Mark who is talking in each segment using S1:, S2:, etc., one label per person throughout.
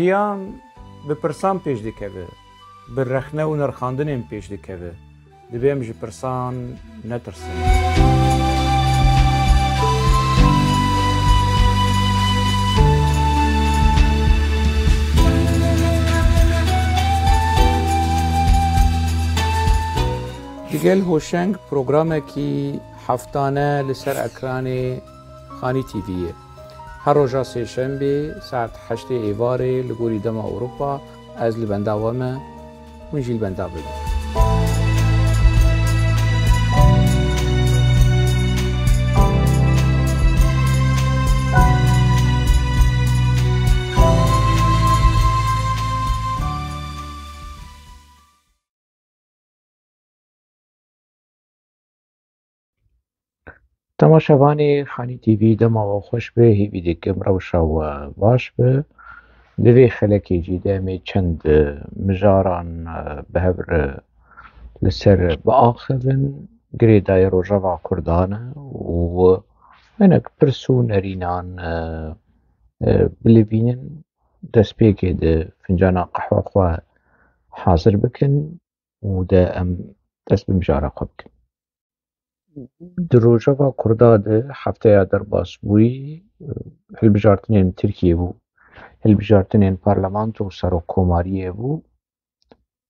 S1: جیان به پرسان پیش دکوه، به رخنه و نرخاندنین پیش دکوه، دبیم جی پرسان نترسن. دیگل هوشنگ پروگرامه کی هفتانه لسر اکران خانی تیویه. هر روزا سه شنبه ساعت 8 ایواره لگوری دم اروپا از لبنداوامه ونجیل بنداوی. تماشاوانی خانی تیوی دما و خوش به هیوی دکم روشا و باش به دوی خلکی جیده می چند مجاران بهبر لسر با آخرین گریدای روژا و کردانه و منک پرسو نرینان بلبینن دست پیگه ده فنجانا قحوه خواه حاضر بکن و ده ام دست بمجارا خواه بکن. دروجا و کرداده هفته یادر باس بوی هلبجارتنین ترکیه بو هلبجارتنین پارلمانت و سر و کوماریه بو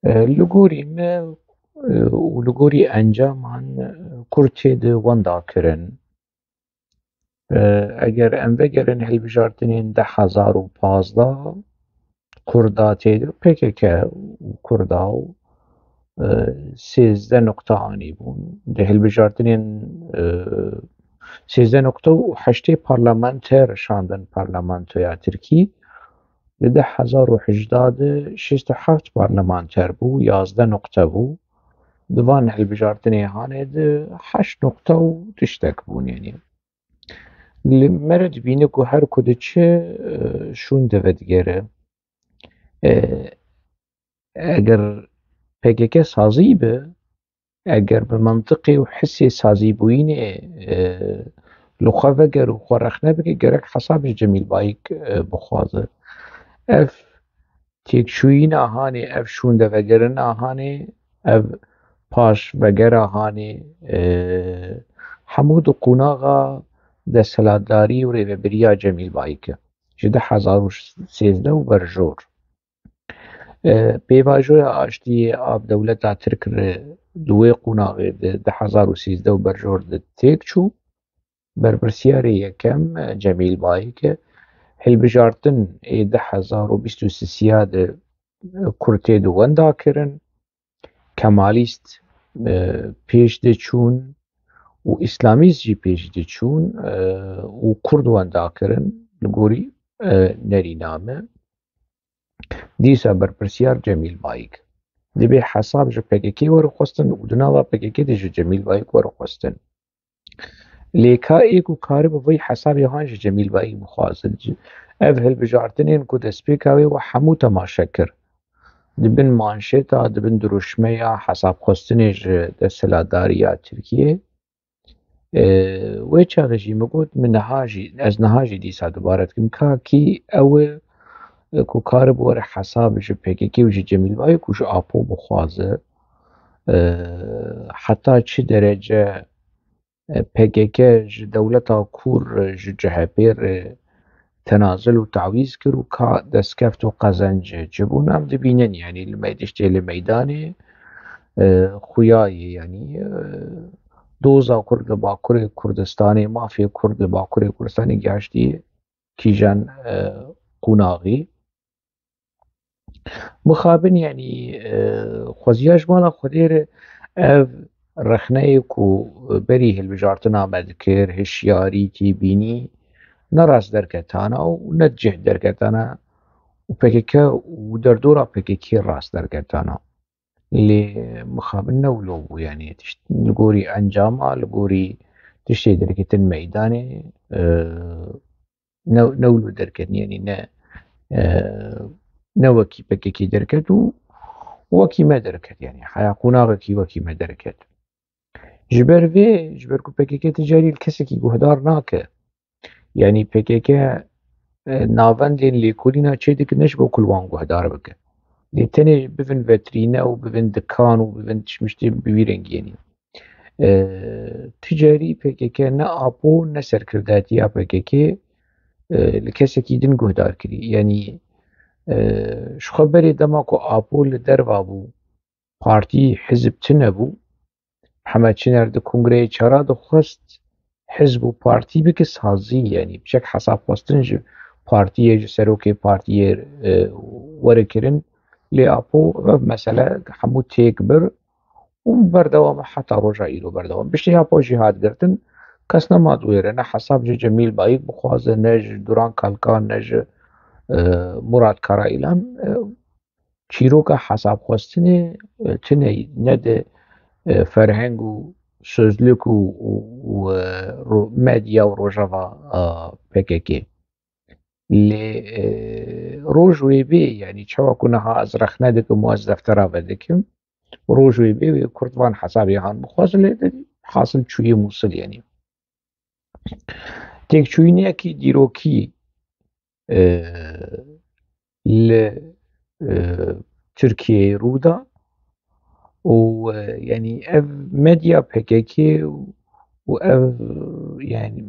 S1: لگوری ما و لگوری انجامان کرچه ده وندا کرن اگر ام بگرن هلبجارتنین 10,015 کرداته ده پکه کردا و 13 نقطه آنی بون ده هلبجارتنین 13 نقطه و 8 پارلمانتر شاندن پارلمانتویا ترکی ده 1018 67 پارلمانتر بو 11 نقطه بو دوان هلبجارتنی هانه ده 8 نقطه و تشتک بون یعنی مرد بینه که هر کده چه شون دوید گره اگر PKK سازی به اگر به منطقی و حسی سازی بوینه لخواه وگر و خورخنه بگه گرک حسابش جمیل بایک بخوازه اف تیکشوین آهانه اف شونده وگرن آهانه اف پاش وگر آهانه حمود و قوناغا ده سلاداری و ریوبریا جمیل بایک جده 1013 و برجور پیواجوی آشتی آب دولت ترک دوی قوناغی ده 1013 و برجور ده تیک چو برپرسیاری یکم جمیل بایی که هلبجارتن 10,023 ده کرته دو وندا کرن کمالیست پیش ده چون و اسلامیست جی پیش ده چون و کرد وندا کرن لگوری نری نامه دیسا برپرسیار جمیل بایک دبی حساب جو PKK ورو خواستن و دناوا PKK دی جو جمیل بایک ورو خواستن لیکا ایکو کاری با وی حساب یهان جو جمیل بایک بخوازد اف هلبجارتنین کو دسپیکاوی و حمو تماشا کر دبن مانشیتا دبن دروشمه یا حساب خواستنی جو دستلاداری ترکیه وی چا رژیم گود من نهاجی از نهاجی دیسا دوبارت کم که کی او کو کار بوره حساب جو PKK و جو جمیل بایک و جو آپو بخوازه حتی چه درجه PKK جو دولتا کور جو جهپیر تنازل و تعویز کر و که دستکفت و قزنج جبون هم دبینن یعنی لمیدشتی لمیدانه خویایی یعنی دوزا کرد باکر کردستانی مافیا کرد باکر کردستانی گشتی کیجان قوناغی مخابن یعنی خوزیاش مالا خودیر اف رخنه کو بری هلبجارتن آمد کر هشیاری تی بینی نراس درکتانا و نجه درکتانا و PKK و در دورا PKK راس درکتانا اللي مخابن نولو يعني لقوري أنجاما لقوري تشتي دركتن ميداني نولو دركتن يعني نوكي PKK دركت وكي ما دركت يعني حياقوناغكي وكي ما دركت جبر كو PKK تجاري الكسكي قهدار ناكه يعني PKK ناوەندێن لێکۆلینا چێ دکردنش بۆ کولوان گوهدار بکە لێ تەنێ ببن ڤەترینە و ببن دکان و ببن شتێ بویرەنگێنی تجاری پێکێکە نە ئاپۆ نە سەرکردایەتییا پێکێکێ لە کەسێکی دن گوهدار کردی یعنی شخۆ بەرێ دەما کۆ ئاپۆ لە دەروا بوو پارتی حزب چ نەبوو محەممەد چنەر دە کنگرەیە چارا دەخواست حزب و پارتی بکە سازی یعنی بچەک حەساب خواستن ji partiyê ji serokê partiyê werekirin lê apû ev mesele hemû têk bir û berdewam heta roja îro berdewam piştî apû jî hat girtin kes nemat wêre ne hesab ji Cemîl Bayîk bixwaze ne ji Duran Kalkan ne ji Murad Karayîlan çîroka hesabxwestinê tune ne di ferheng û sözlük û medya û rojava PKK lê roj wê bê yanî çawa ku niha ez rexne dikim û ez deftera vedikim roj wê bê wê Kurd van hesabê han bixwazin lê hasil çûyî Mûsil yanî têkçûyînekî dîrokî li Tirkiyeyê rû da û yanî ev medya PKK û ev yanî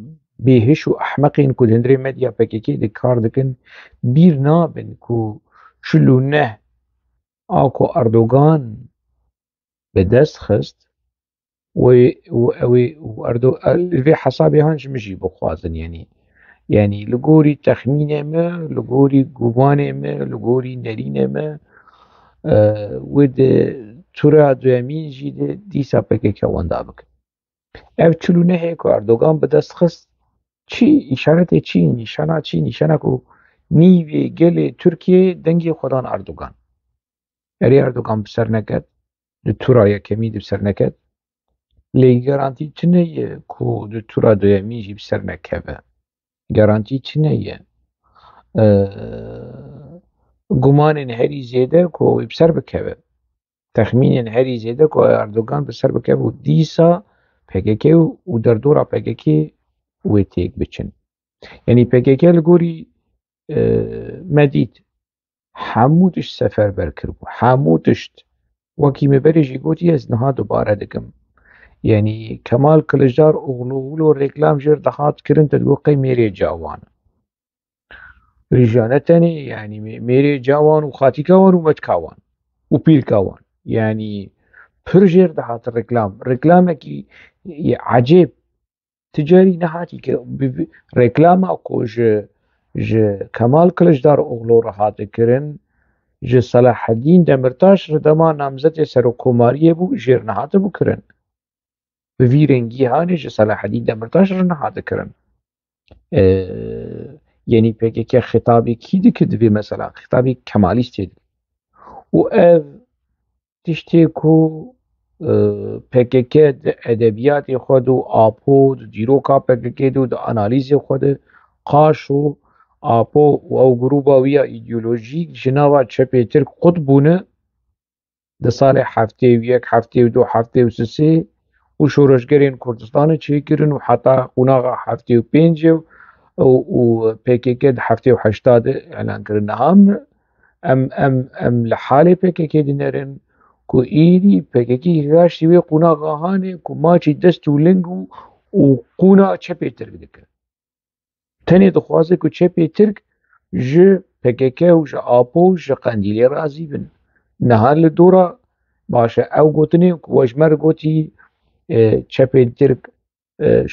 S1: bêhiş û ehmeqên ku li hundirê medya PKK de kar dikin bîr nabin ku çil û neh a ku Erdogan bi dest xist li vê hesabê han ji min jî bixwazin yanî li gorî texmînê me li gorî gumanê me li gorî nerînê me wê di tura duyemîn jî de dîsa PKK wenda bikin ev çil û nehê ku Erdogan bi dest xist çi îşaretê çi nîşana çi nîşana ku nîvê gelê Tirkiyeyê dengê xwe dan Erdogan erê Erdogan bi ser neket di tura yekemî de bi ser neket lê gerantî çi neye ku di tura duyemî jî bi ser nekeve gerantî çi neye gumanên herî zêde ku wê bi ser bikeve texmînên herî zêde ku Erdogan bi ser bikeve û dîsa PKK û derdora PKK wê têk biçin yanî PKK li gorî me dît hemû tişt seferber kiribû hemû tişt wekî me berê jî gotî ez niha dubare dikim yanî Kemal Kılıçdar oğlu reklam jêr dihat kirin te digot qey mêrê cawan rîja ne tenê yanî mêrê cawan û xatîka wan û meçka wan û pîrka wan yanî pir jêr dihat reklamekî ecêb ticarî nehatî kirin reklama ku ji Kemal Kılıçdar oğlu re hate kirin ji Selaheddîn Demirtaş li dema namzedê serokkomariyê bû jêr nehatibû kirin bi vî rengî hanê ji Selaheddîn Demirtaş re nehate kirin yanî PKK xitabê kî dikir divê mesela xitabê Kemalîstê dikir û ev tiştê ku PKK di edebiyatê xwe de û apû di dîroka PKK de û di analîzê xwe de qaş û apû û ew grûpa wî ya îdeolojîk ji nava çepê Tirk qut bûne di salê heftê û yek heftê û du heftê û sisê û şoreşgerên Kurdistanê çêkirin û heta qunaxa heftê û pêncê û PKK di heftê û heştadê elan kirin niha em li halê PKK de nerin ku êrî PKK gaştî wê qunaxa hanê ku maçî dest û ling û qûna çepê Tirk dike tenê dixwaze ku çepê Tirk ji PKK û ji apû û ji Qendîlê razî bin niha li dora baş e ew gotinê ku Wejmer gotî çepên Tirk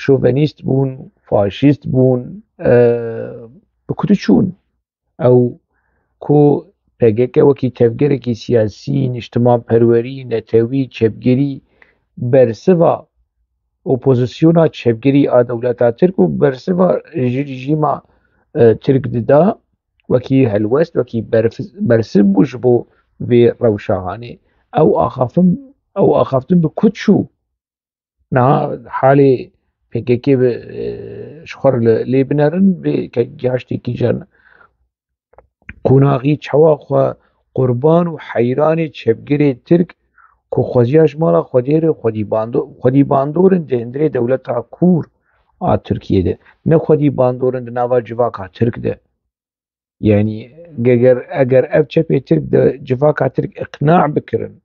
S1: şovenîst bûn faşîst bûn bi ku diçûn ew ku PKK wekî tevgerekî siyasî niştimanperwerî netewî çepgirî bersiva opozisyona çepgirî a dewleta Tirk û bersiva rejîma Tirk dida wekî helwest wekî bersiv bû ji bo vê rewşa hanê ew axaftin bi ku çû niha halê PKK ji xwe re lê binerin vê gaştekî qunaxî çawa xwe qurban û heyranê çepgirê Tirk ku xweziya ji mala Xwedê re xwedîbandorin di hundirê dewleta Kûr a Tirkiyeyê de ne xwedîbandorin di nava civaka Tirk de يعني اگر اف چپê Tirk de civaka Tirk iqnaع bikirin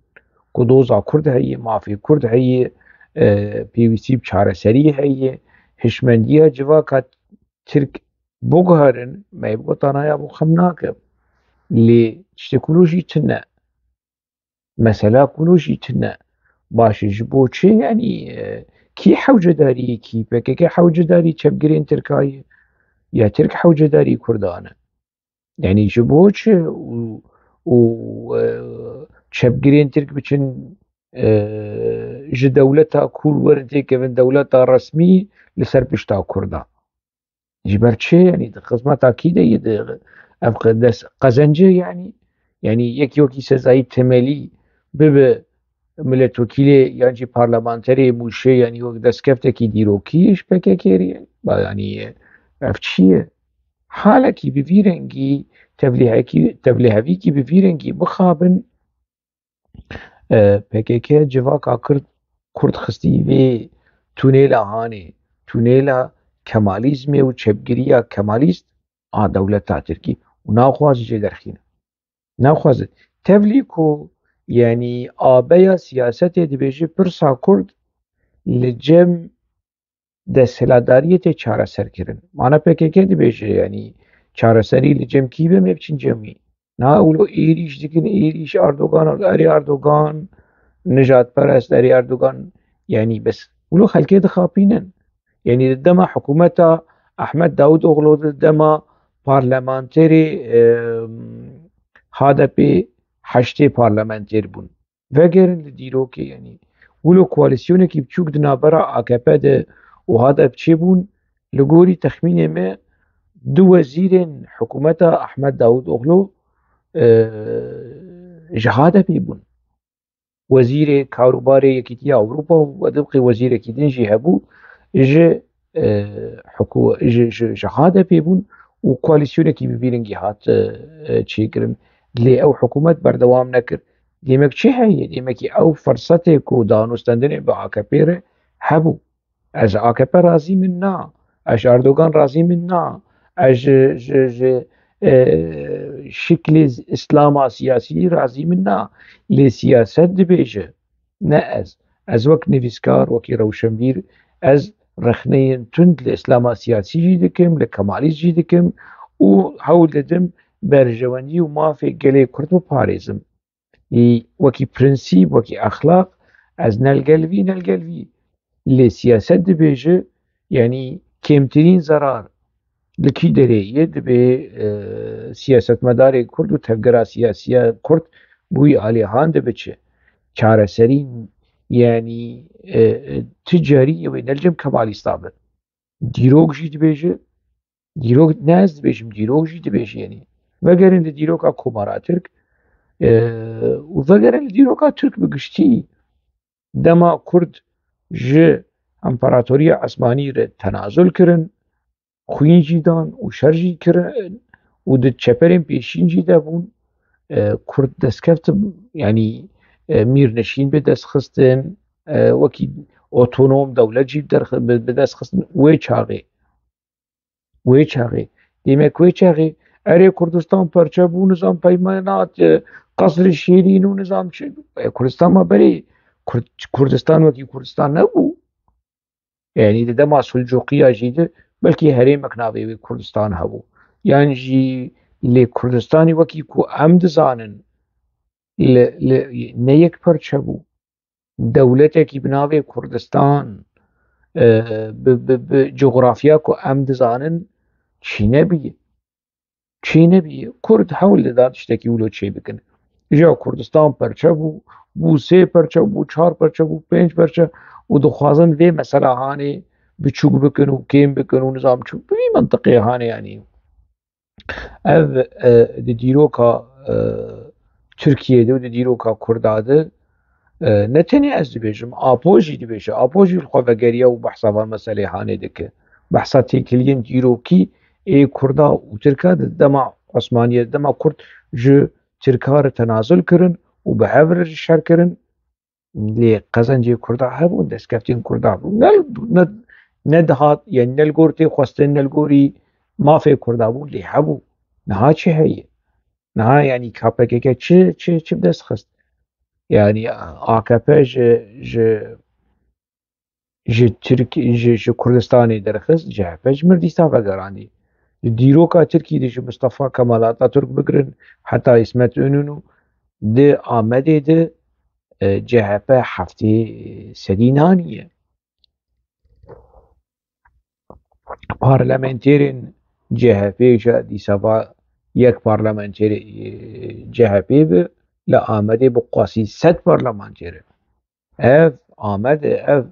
S1: ku doza Kurd heye, mafê Kurd heye, pêwîstî bi çareserî heye, hişmendiya civaka Tirk biguherin, me gotan haya bû xem nake. Lê tiştê ku jî tune, mesela ku jî tune. Başê ji bo çi yanî kî hewcedariyekî PKK hewcedarî çepgirên Tirkayê ya Tirk hewcedarî Kurdan e? Yani ji bo çi û çepgirên Tirk biçin ji dewleta Kur werin têkevin dewleta resmî li ser pişta Kurdan. Ji ber çi yanî di xizmeta kî de yê ev qezenci yanî? Yani yekî wekî sezayî temelî bibe milletvekîlê yan jî parlamenterê mûşê yanî wek destkeftekî dîrokî ji PKK re yanî ev çi ye? Halekî bi vî rengî tevlihevîkî bi vî rengî bixabin PKK civaka Kurd xistî vê tunêla hanê, tunêla Kemalîzmê û çepgiriya Kemalîst a dewleta Tirkî û naxwaze jê derxîne. Naxwaze. Tevlî ku yanî abeya siyasetê dibêje pirsa Kurd li cem desthilatdariyê tê çareserkirin. Mana PKK dibêje yanî çareserî li cem kî be me biçin cemî. Na ewlo êriş dikin êriş Erdogan erê Erdogan nijadperest erê Erdogan yanî bes ewlo xelkê dixapînin. Yani di dema hikûmeta Ehmed Daûdoglu di dema parlamenterê HDP heştê parlamenter bûn. Vegerin li dîrokê yanî wilo koalîsyonekî biçûk di navbera AKP de û HDP çêbûn li gorî texmînê me du wezîrên hikûmeta Ehmed Daûdoglu ji HDP bûn. Wezîrê Karûbarê Yekîtiya Ewropa û wedibqî wezîrekî din jî hebû ji HDP bûn û koalîsyonekî bi vî rengî hat çêkirin. Lê ew hikûmet berdewam nekir. Demek çi heye? Demekî ew fersetê ku danûstandinê bi AKP re hebû. Ez ji AKP razî min na. Ez ji Erdogan razî min na. Ez ji şiklê îslama siyasî razî min na. Lê siyaset dibêje ne ez. Ez wek nivîskar wekî rewşenbîr ez rexneyên tund li îslama siyasî jî dikim, li Kemalîst jî dikim û hewl didim berjewendî û mafê gelê Kurd biparêzim. Wekî prinsîp, wekî exlaq ez nelgelvî nelgelvî. Lê siyaset dibêje yanî kêmtirîn zerar li kî derê ye dibe siyasetmedarê Kurd û tevgera siyasî ya Kurd bûyî alîhan dibiçe. Çareserî yanî ti carî ew ê ne li cem Kemalîsta be. Dîrok jî dibêje, dîrok ne ez dibêjim dîrok jî dibêje yanî. Vegerin li dîroka Komara Tirk û vegerin li dîroka Tirk bi giştî dema Kurd ji Emparatoriya Esmanî re tenazul kirin, xwîn jî dan û şer jî kirin û di çeperên pêşîn jî de bûn. Kurd destkeftin yanî mîrnişîn bi dest xistin, wekî otonom dewlet jî bi dest xistin wê çaxê. Demek wê çaxê erê Kurdistan perçe bû nizam peymanat Qesrê Şîrîn û nizam çi Kurdistan me berê Kurdistan wekî Kurdistan nebû. Yani di dema Sulcuqiya jî de belkî herêmek navê wê Kurdistan hebû. Yan jî lê Kurdistanê wekî ku em dizanin ne yek perçe bû. Dewletekî bi navê Kurdistan bi coğrafya ku em dizanin çî nebûye. Çî nebûye. Kurd hewl dida tiştekî wilo çê bikin. Ja Kurdistan perçe bû, bû sê perçe bû, çar perçe bû, pênc perçe û dixwazin vê mesela hanê biçûk bikin û kêm bikin û nizam çûk bi vî mintiqê hanê yanî. Ev di dîroka Tirkiyeyê de û di dîroka Kurda de ne tenê ez dibêjim Apo jî dibêje. Apo jî li xwe vegeriya û behsa van meselê hanê dike. Behsa têkiliyên dîrokî ê Kurda û Tirka di dema Osmaniyê di dema Kurd ji Tirka re tenazul kirin û bi hev re jî şer kirin. Lê qezencê Kurda hebûn, destkeftên Kurda bûn. Ne dihat yani ne li gor tê xwestin ne li gorî mafê Kurda bû lê hebû. نها چه هي نها يعني KPKK چه بدست خست يعني AKP ji Tirkiye ji Kurdistanê derxist CHP ji mir dîsa vegerandî. Li dîroka Tirkiyeyê de ji Mustefa Kemal Atatürk bigirin heta İsmet Înû di Amedê de CHP heftê sedî naniye. Parlamenterên CHP ji dîsava yek parlamenterê CHP bi li Amedê bi qasî 100 parlamenter e. Ev Amedê ev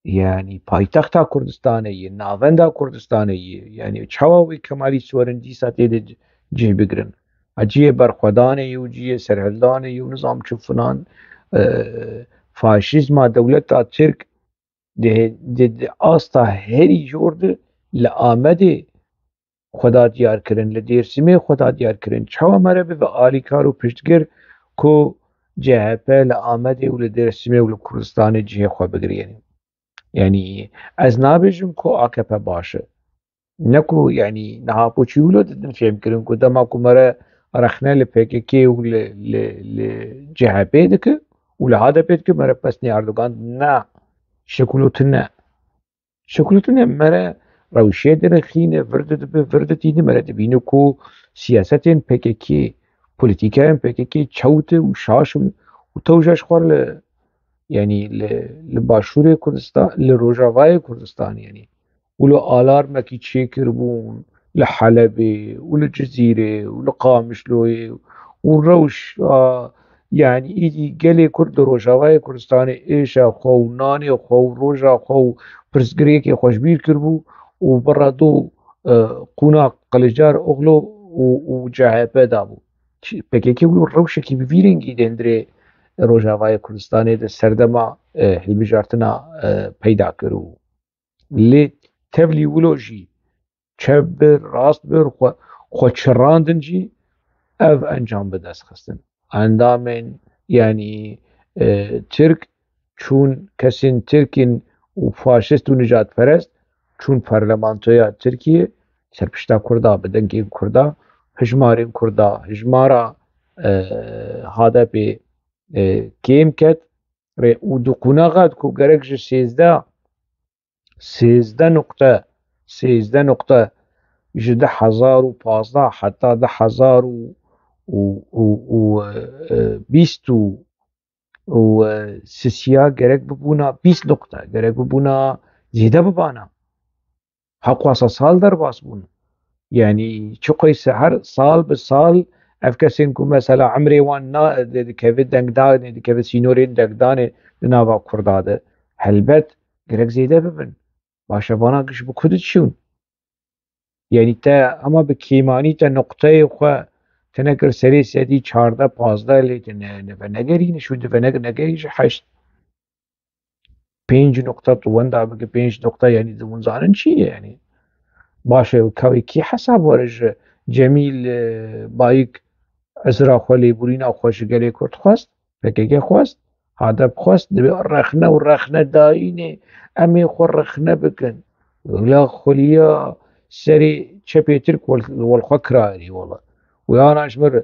S1: yani paytexta Kurdistanê ye, navenda Kurdistanê ye. Yani çawa wê Kemalî Swerin dîsa têde cih bigirin. Ciyê berxwedanê ye û ciyê serhildanê ye û nizam çû filan faşîzma dewleta Tirk di asta herî jor de li Amedê xweda diyar kirin, li Dêrsimê xweda diyar kirin. Çawa mere bibe alîkar û piştgir ku CHP li Amedê û li Dêrsimê û li Kurdistanê cihê xwe bigiriye. يعني ez nabêjim ku AKP baş e. Ne ku yani niha poçî wilo didin fêm kirin ku dema ku mere rexne li PKK û li CHP dike û li HDP dike mere pesnê Erdogan ne. Şekulotî ne. Şekulotî ne mere rewşê direxîne vir dibe vir ditîne mere dibîne ku siyasetên PKK polîtîkeyên PKK çewt e û şaş in û tewja ji xwe li يعني لباشوورê Kurdistan li Rojavayê Kurdistan yani û li alarmekî çêkiribûn li Helebê û li Cizîrê û li Qamişloyê û rewşa yani êdî gelê Kurd li Rojavayê Kurdistanê êşa xwe û nanê xwe û roja xwe û pirsgirêkê xwe ji bîr kiribû û bira dû qûna Qiliçdar Oxlo û CHP dabû. PKK wilo rewşekî bi vî rengî dêndirê Rojavayê Kurdistanê de serdema hilbijartina peyda kir û lê tevlî wilo jî çep bir rast bir xwe çirandin jî ev encam bi dest xistin. Endamên yani Tirk çûn kesên Tirkên û faşîst û nijadperest çûn parlamentoya Tirkiye serpişta Kurda bi dengên Kurda hejmarên Kurda hejmara HDP kêm ket rê û di qunexa ku gerek ji sêzde nokte ji 2015 heta 2020 û sisiya gerek bibûna 20 nokte gerek bibûna zêde bibana heqwasa sal derbas bûn yani çi qeyse her sal bi sal ev kesên ku mesela emrê wan dikeve dengdanê dikeve sînorên dengdanê di nava Kurda de helbet gerek zêde bibin başevana giş bi ku diçûn yani te ama bi kêmanî te noqteyê xwe tenekir serê sedî çarde pazde lê tu nevenegerîne şû divenegerî ji heşt pênc nokte tu wenda bike pênc nokte yani di hûn zanin çi ye yani baş e kevê kî hesab were ji Cemîl Bayîk ezra xwe lêborîna xwe ji gelê Kurd xwest PKK xwest HDP xwest dibe rexne û rexnedayînê em ê xwe rexne bikin la xweliya serê çepê Tirk welxwe kirayî wala wiyana ji mir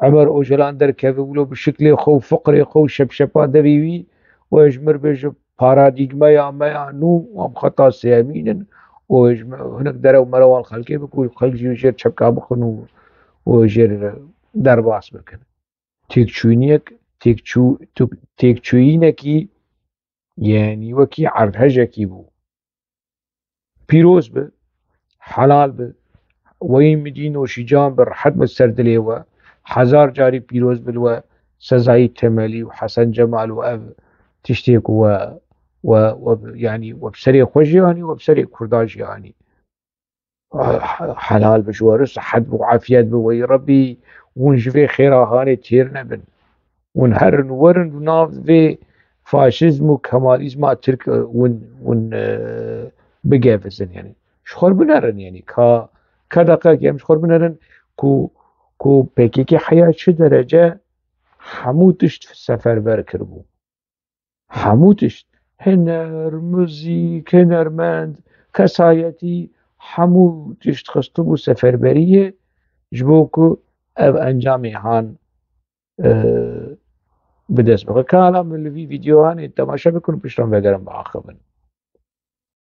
S1: Emer Ocalan derkeve wilo bi şiklê xwe û fiqrê xwe û şepşepa devî wî we ji mir bêje paradîgmeya me ya nû em xeta sêmînin û hinek derew mere wan xelkê bike û xelk jî jêr çepka bixin û jêr derbas bikin. Têkçûyînekî yani wekî erdhejekî bû pîroz bi helal bi weyî midî nûşîcan bi rehet bi ser dilê we hezar carî pîroz bil we Sezayî Temelî û Hesen Cemal û ev tiştê ku we yani we bi serê xwe jî anî we bi serê Kurda jî anî helal bi ji we re sihet bi û efiyet bi wey Rebî hûn ji vê xêrahanê têr nebin hûn herin û werin û nav vê faşîzm û kemalîzma Tirk hûn bigevizin yani ji xwe binerin yani ka deqek em ji xwe binerin ku PKK heya çi derece hemû tişt seferber kiribû hemû tişt huner muzîk hunermend kesayetî hemû tişt xistibû seferberiyê جبوكو أب أنجامي هان بدست بخير كالا من في فيديو هاني التماشا بكون بشتم بقرم بعاقبا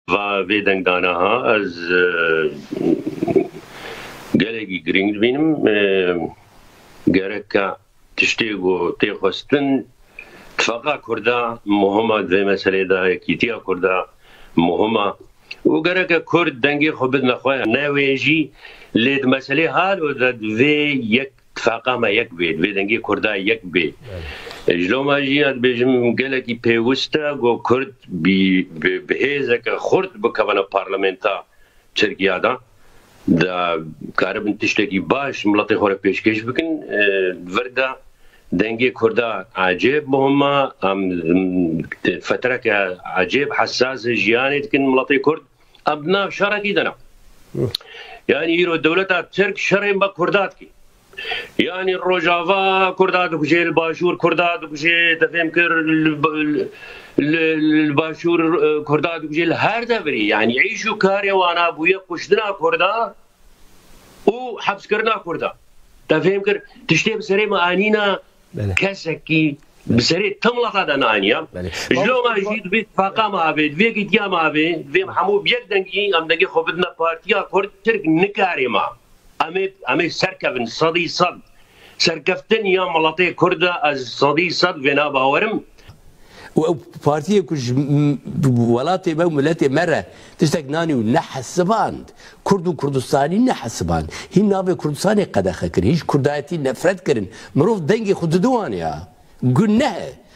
S2: و ویدنگ دانه ها از گلگی گرینگ بینم گرک تشتیگو تیخستن اتفاقا کردا مهمه دوی مسئله دا یکیتیا کردا مهمه و گرک کرد دنگی خوب نخواه نویجی لید مسئله حال و دوی یک اتفاقا ما یک بید وی دنگی کردا یک بید اجلو ماجیات بيجم قالك بيوستا جو كرد بهيزك خرد بكوانا بارلمنتا تركيا دا كاربن تشتكي باش ملطي خورا بيشكش بكن فردا دنگي كردا عجيب مهمة فترة عجيب حساس جياني تكن ملطي كرد أبناء شركي دنا يعني يرو الدولة ترك شرين بكرداتكي يعني الروجافا كردات وكشي الباشور كردات وكشي تفهم كر الباشور كردات وكشي هر دبري يعني يعيشوا كاريا وانا ابويا قشدنا كردا وحبس كرنا كردا تفهم كر تشتي بسري معانينا كسكي بسري تملط هذا نانيا جلو ما جيت بيت فاقا ما بيت فيك يا ما بيت في محمود بيك دنجي ام دنجي خبدنا بارتيا كرد ترك نكاري ما امي سركفن صدي صد سركفتن يا ملطي كردا از صدي صد فينا باورم
S3: وبارتيه كش ولاتي بو ملاتي مره تستقناني ونحس باند كردو كردستاني نحس باند هي نابي كردستاني قد خكر هيش كرداتي نفرت كرن مروف دنجي خد دوانيا قلنا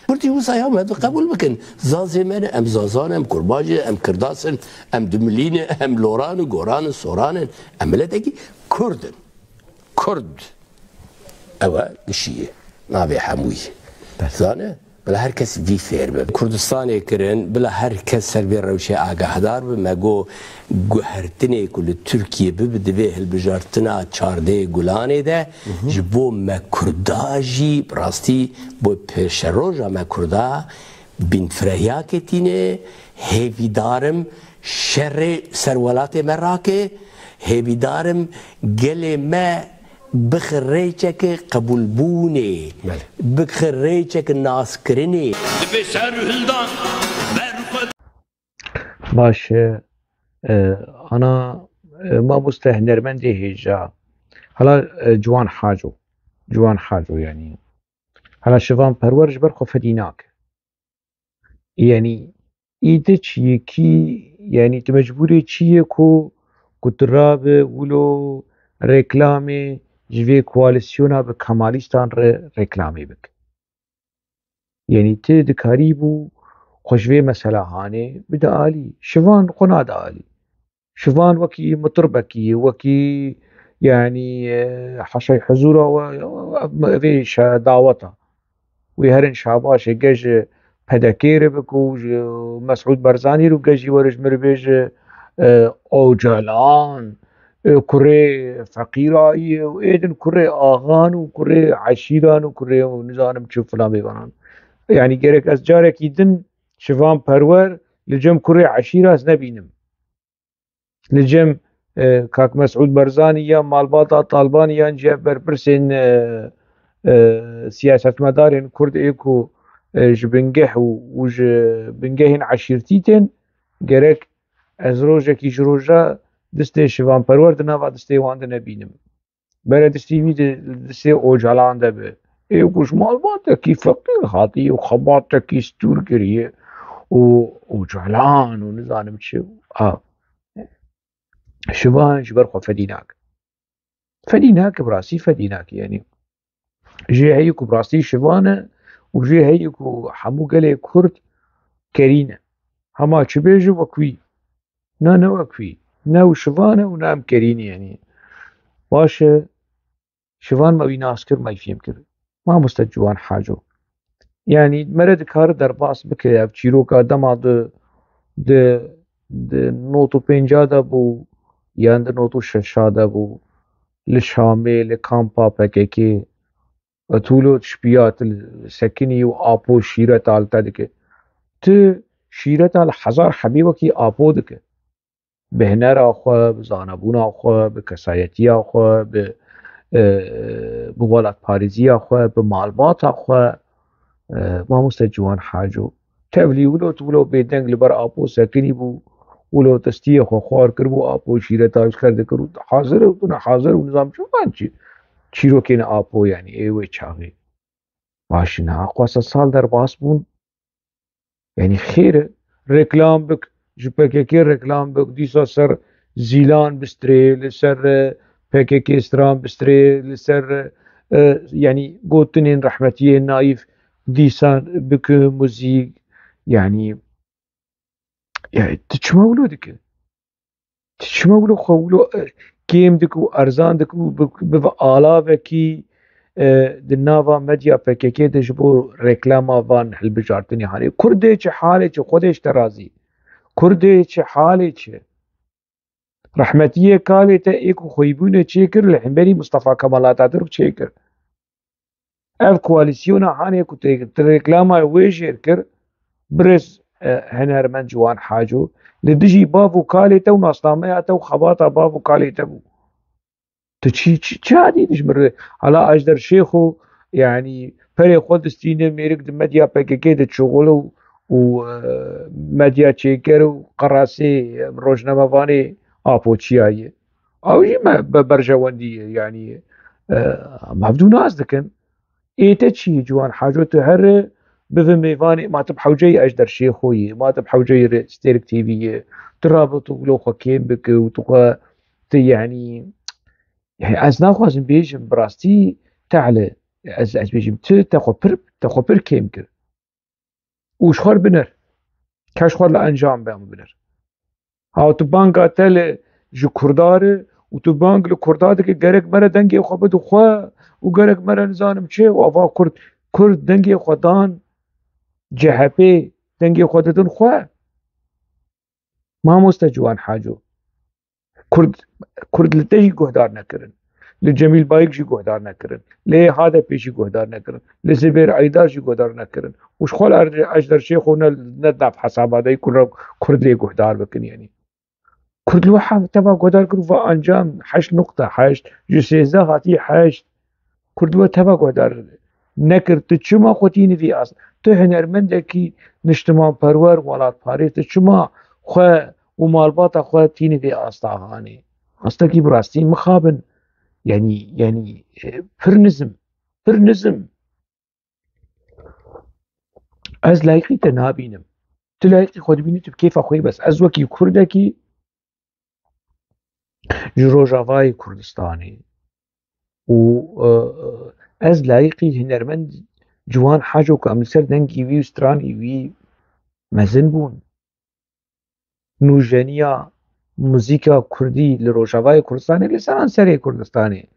S3: برتي وصايا ما قبول بكن زازي من ام زازان ام كرباجي ام كرداسن ام دملين ام لوران وغوران سوران ام لدكي كردن كرد او قشيه نابي حموي زانه بلا هر کس وی فیر به کردستان کرن بلا هر کس سر بی روشه آگاهدار به مگو گوهرتنی کل ترکیه ببدوه هلبجارتنا چارده گلانه ده جبو مکرداجی براستی بو پیش روژا مکردا بین فرهیا کتینه هیویدارم شر سرولات مراکه هیویدارم گل ما بخريتك قبول بوني بخريتك الناس كرني
S1: باش انا ما مستهنرمندي هيجا هلا جوان حاجو يعني هلا شفان پرورج برخو فديناك يعني ايدك يكي يعني تمجبوري چيه كو ترابه ولو ريكلامي جوی کوالسیونا به کمالیستان رکلامی بک یعنی تی دکاری بو خوشوی مسئله هانه بده آلی شوان قناد آلی شوان وكي مطربكي وكي يعني حشي حزوره وفيش دعوته ويهرن شعباش جج پدكير بكو مسعود برزاني رو ججي ورج مربيج اوجلان كري فقيرائي وإيدن كري آغان وكري عشيران وكري ونزانم تشوف فلان بيبانان يعني جرك از جارك يدن شفان پرور لجم كري عشيرة از نبينم لجم كاك مسعود برزاني يا مالباطا طالباني يا نجي بربرسين سياسة مدارين كرد ايكو جبنجح وج بنجهن عشيرتيتين جرك از روجك يجروجا دسته شوان پرور دنا و دسته وان نبینم برای دسته وی دسته اوجالان ده به ایوش مالبات کی فقیر خاطی و خبات کی ستور کریه و اوجالان و نزانم چه شوان جبر خو فدیناک براسي فدیناک يعني جي هيكو براسي شوانه وجي هيكو حمو قلي كرد كرينه هما تشبيجو وكوي نا وكوي نو شوانه و نام كريني يعني باشه شوان ما ويناس كر ما يفهم كر ما مستجوان حاجو يعني مرد كار درباس بكي اف چيروكا دما د نوتو پنجا دا بو يان د نوتو ششا دا بو لشامي لكامبا پكيكي طولو تشبيات السكني و آبو شيرة آلتا دكي ت شيرة آل حزار حبيبكي آبو دكي به هنر آخوا به زانبون آخوا به کسایتی آخوا به بولات باريزيا خو بمالباتا خو ما مستجوان حاجو تبلي ولو بيدنگ لبر آبو سكني بو ولو تستيه خو خوار کربو آبو شيره تاش کرده کرو حاضر و حاضر و نظام شو بانچی چیرو کین آبو يعني ايوه چاغي ماشينا اقواسا سال در باس بون يعني خير ريكلام بك جبكي ريكلام بك ديسا سر زيلان بستري لسر بكي استرام بستري لسر يعني قوتنين رحمتيه نايف ديسان بك موزيك يعني تشمولو دك تشمولو خولو كيم دكو ارزان دكو بف آلاوكي دناوا مديا بكيكي دجبو ريكلاما وان هالبجارتني هاني كردي چه حالي چه خودش ترازي كردي چه حالي چه رحمتيه كالي تا ايكو خويبونه چيكر لحنبري مصطفى كمالات اترك چيكر اف كواليسيونا هاني كو ريكلاما ويجير كر برز هنرمن جوان حاجو لدجي بافو كالي تا وناصنامي تا وخباطا بافو كالي تبو تشي عادي تجمر على اجدر شيخو يعني فري خود استينه ميرك دمديا بكيكي تشغلو ومديا تشيكر وقراسي روجنامه فاني ابوتشياي او جي ما برجواندي يعني مبدو ناس دكن ايتا تشي جوان حاجو تهر بفمي فاني ما تبحوجي اجدر شيخوي ما تبحوجي ستيرك تي في ترابطو لو خو كيم بك وتقى يعني از ناخوازم بيجم براستي تعلى از بيجم تخو بر كيم كر وشخور بنر كشخور لانجام بهم بنر هاو تبانگا تل جو كردار و تبانگ لكردار که گرک مرا دنگی خو بدو خو و گرک مرا نزانم چه و آوا کرد دنگی خودان جهبه دنگي خودتون خوا ما مستجوان حاجو كرد لتجي جهدار نكرن لجميل بايك جي جهدار نكرن ليه هذا بيشي جهدار نكرن لزبير عيدار جي جهدار نكرن وش خول أجدر شيخونا ندنا في حساب هذا يكون كرد ليه جهدار بكن يعني كرد الوحى تبع جهدار كرو فأنجام 8 نقطة 8 جسيزة هاتي 8 كرد الوحى تبع جهدار نكر تشما خوتيني في أصل تهنرمندكي نجتماع پرور ولات پاري تشما خو ومالباتا خو تيني في أصطاهاني أصطاكي براستين مخابن يعني فرنزم از لايقي تنابينم تلاقي خود بيني كيف اخوي بس از وكي كردكي جروجافاي كردستاني و از لايقي هنرمند جوان حاجو كامل سر دنگي وي وستراني وي مزن بون نوجانيا موزيكا كردي لروجافاي كردستاني لسان سري كردستاني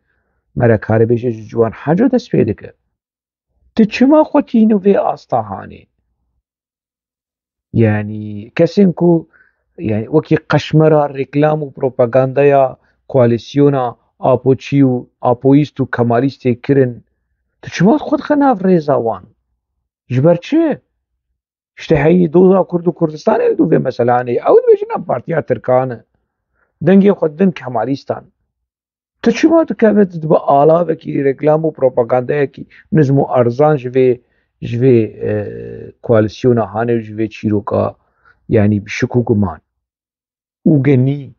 S1: مرا كاري بيجي جوان حاجو دست بيدك تچما خوتينو في أصطاهاني يعني كسنكو يعني وكي قشمرا ريكلام وبروباغاندايا كواليسيونا آبوچيو آبويستو كماليستي كرن تچما خود خناف ريزاوان جبر چه اشتهي دوزا كردو كردستان دو في مثلا او بيجينا بارتيا تركانه دنگي خودن كماليستان تچما تكابت دبا آلا وكي ريكلام وبروباغاندايا كي نزمو ارزان جوي كواليسيونا هاني جوي چيروكا يعني بشكو گمان وغني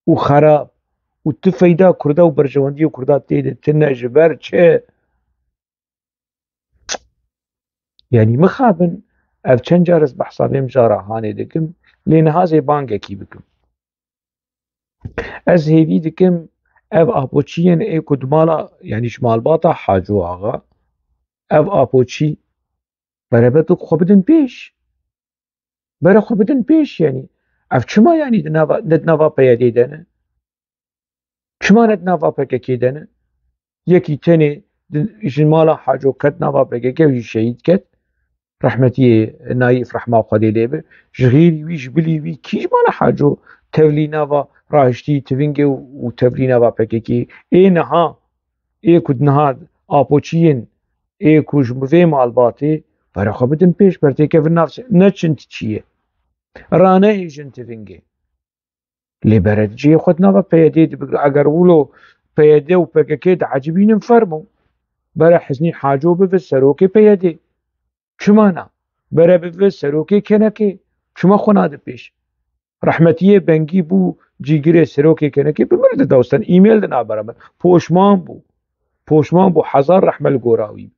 S1: وخراب وتفيدا كردا وبرجواندي وكردا تيد تنجبر چه يعني مخابن اف چند جارس بحسابيم جارا هاني دكم لين هازي بانگكي بكم از هيفي دكم اف آبوچيين اي كدمالا يعني شمال باطا حاجو آغا اف آبوچي برابطو خوبدن بيش يعني اف چما يعني ندناوا پيادي دنه چما ندناوا پككي دنه يكي تاني جمالا حاجو كت ناوا پككي وجي شهيد كت رحمتي نايف رحمه خدي ليبه جغيري وي جبلي وي كي جمالا حاجو تولي ناوا راهشتي تفينجي وتولي ناوا پككي اي نها اي كدنها آبوچيين اي كوج مفي مالباتي برا خوبدن بيش برتي كيف النفس نچنت چيه رانه هيجن تفينجي لبرد جي خود ناوا پيادي اگر ولو پەیەدێ و پێکەکێ دەعەجبینم فەرمو بەرە حزنی حاجۆ ببێت سەرۆکێ پەیەدێ چمانە بەرە ببێت سەرۆکێ کەنەکێ چمە خۆنادە پێش ڕەحمەتیە بەنگی بوو جیگرێ سەرۆکێ کەنەکێ بمردە دەوستن ئیمێل دەنابەرەمە پۆشمان بوو حەزار ڕەحمەل گۆراوی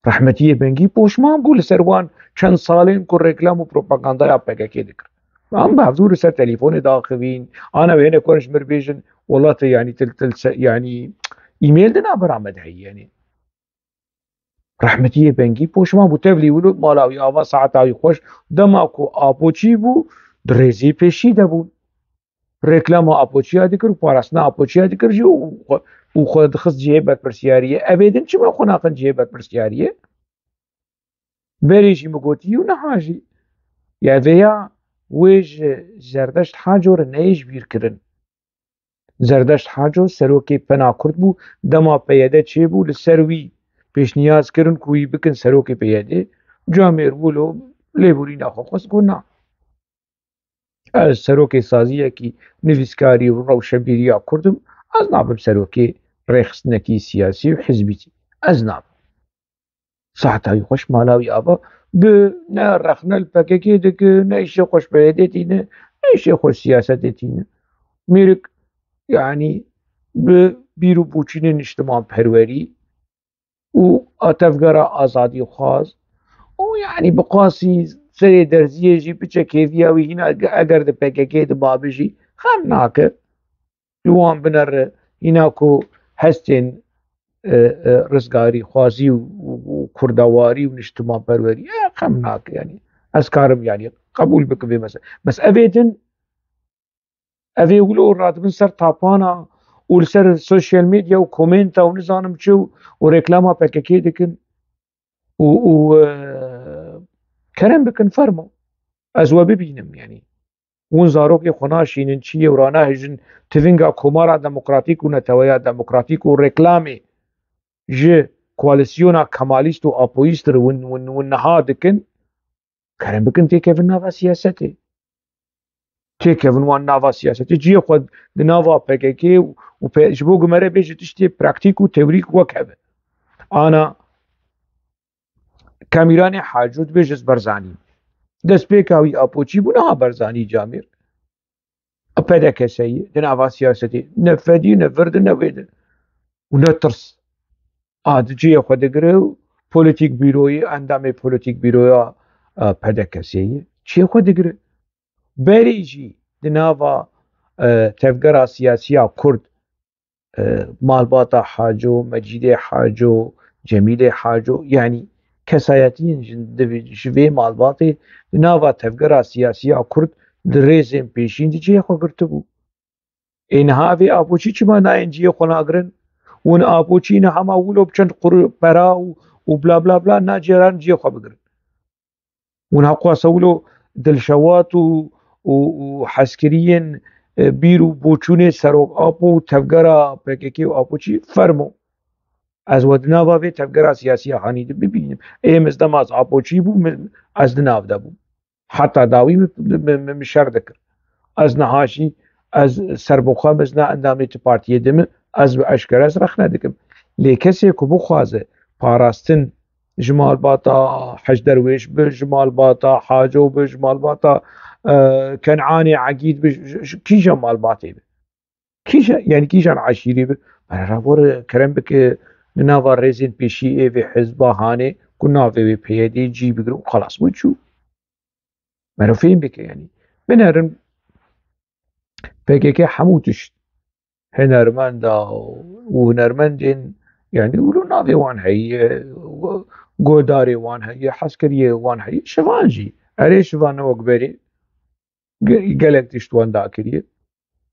S1: ڕەحمەتیە بەنگی پۆشمان بوو لەسەروان چەند ساڵێن کو ڕێکلام و پرۆپاگاندای پێکەکێ دەکرد ئەم بەهزوو لەسەر تەلیفۆنی داخوین ئانە وێنە کۆنش مربێژن وڵاتە ینی ئیمێل دەنابەرامەدهی ینی ڕەحمەتیە بەنگی پۆشمان بوو تەڤلی ولو ماڵاوی ئاوا ساعتاوی خۆش دەماکۆ ئاپۆچی بوو درێزی پێشی دەبوو ڕێکلامە ئاپۆچیا دەکرد و پاراستنا ئاپۆچیا دەکردژی و خۆ دخست جێ بەرپرسیاریە ئەوێدن چمە خۆناقن جێ بەرپرسیاریە بەرێژی مگوتی و نەهاژی یاڤەیە وێژ زەردەشت حاجۆرە نەیەش بیرکردن زەردەشت حاجۆ سەرۆکێ پەناکورد بوو دەما پەیەدە چێ بوو لە سەروی پێشنیازکردن کوی بکن سەرۆکێ پەیەدێ جامێر بوولۆ لێبوری ناخۆخۆست گونا ئەس سەرۆکێ سازیەکی نویسکاری و ڕەوشەبیرییا کوردم ئەس نابم سەرۆکێ ڕێخستنەکی سیاسی و حزبیتی ئەس نابم ساعتاوی خۆش مالاوی ئاوا نە ڕەخنەل پەکەکێ دەکە نەیشێ خۆش پەیەدێتینە نەیشێ خۆش سیاسەتێتینە میرک یعنی بیر و بوچینە نیشتمان پەروەری و ئاتەفگەرە ئازادی خواز و یعنی بقاسی سەرێ دەرزیێژی بچە کێڤیاوی هینا ئەگەر دە پێکەکێ دەبابژی خەم ناکە لوان بنەڕە هیناکۆ هەستێن ڕزگاری خوازی و کوردەواری و نیشتمان پەروەری خەم ناکە ینی ئەس کارم ینی قبول بکەوێ مەسە بەس ئەوێدن ئەوێ ولۆ ڕاتبن سەر تاپانە و لەسەر سۆشیال میدیا و کۆمنتە و نزانم چ و ڕێکلاما پەکەکێ دەکەن و کەرەم بکەن فەرمۆ ئەزوە ببینم ینی ون زارۆکی خۆناشینن چیە و ڕاناهێژن تڤنگا کۆمارا دەموکراتیک و نەتەوەیە دەموکراتیک و ڕێکلامێ ji koalisyona kemalîst û apoyîst re win niha dikin kerem bikin têkevin nava siyasetê têkevin wan nava siyasetê ciyê xwe di nava PKK û ji bo gumere bêje tiştê praktîk û tewrîk wek hebe ana Kamirane Hacû dibêje ez berzanî destpêka wî apoçî bû niha berzanî camêr pedekeseyî di nava siyasetê ne fedî ne virdin ne wêdin û ne tirs ciyê xwe digire û polîtîk bîroyê endamê polîtîk bîroya pedekeseyî çiyê xwe digire berê jî di nava tevgera siyasiya Kurd malbata Haco Mecidê Haco Cemîlê Haco yanî kesayetiyên ji vê malbatê di nava tevgera siyasiya Kurd di rêzên pêşîn di ciyê xwe girtibû ê niha vê apoçî çima nayên ciyê xwe nagirin ون ئاپۆچی نە هەما ولۆ بچەند پەرا و بلا بلا بلا ناجێران جێ خۆ بگرن ون هەقواسە ولۆ دڵشەوات و حەسکریên بیر و بۆچوونێ سەرۆک ئاپۆ و تەفگەرا پێکەکێ و ئاپۆچی فەرمۆ ئەز وە دناوا بێ تەفگەرا سیاسیە هەنی ببینیم ئێمەز دەماز ئاپۆچی بوو ئەز دناو دەبوو حتا داوی مشەر دەکرد ئەز نەهاشی ئەز سەربەخوا مەزنا ئەندامێتی پارتیە دەمە ئەز بە ئەشکەرەز ڕەخنە دەکەم لێ کەسێک و بخوازە پاراستن ji malbata Heşderwêş bi ji malbata Haco bi ji malbata Kenanê Egîd bi kîjan malbatê bi yani kîjan eşîrî bi berabor kerem bike li nava rêzên pêşî vê hizba hanê ku navê wê pêyedê cî bigirin û xelas bû çû mero fêm bike yanî binerin PKK hemû tişt هنرمندا و هنرمندên yani ûlo navê wan heye godarê wan heye heskeriyê wan heye şivan jî erê şivan ne wek berê gelek tişt wan dakiriye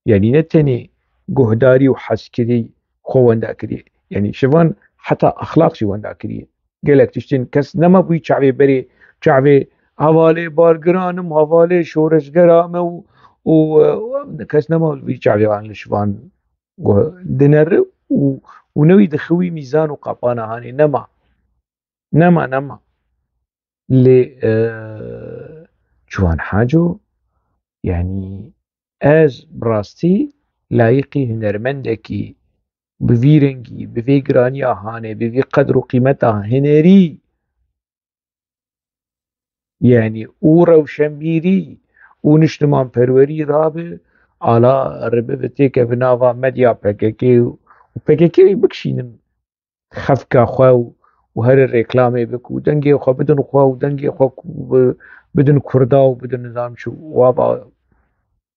S1: yani ne tenê guhdarî û heskerî xwe wan dakiriye yani şivan heta exlaq jî wan dakiriye gelek tiştên kes nemabûyî çavê berê çavê hevalê bargiranim hevalê şoreşgera me û kes nemabûyî çavê wan li şivan dinere û newî dixwî mîzan û qapana hanê nema lê Ciwan Haco yani ez bi rastî layıqî hunermendekî بفي رنگی بفي گرانی هانه بفي قدر و قیمتا هنری يعني او روشنبیری او نشتمان پروری رابه على ربفتي كفنافا مديا بككي وبككي بكشينن خفكا خواو وهر الريكلامي بكو دنگي خوا بدن خوا ودنگي خوا بدن كردا وبدن نظام شو وابا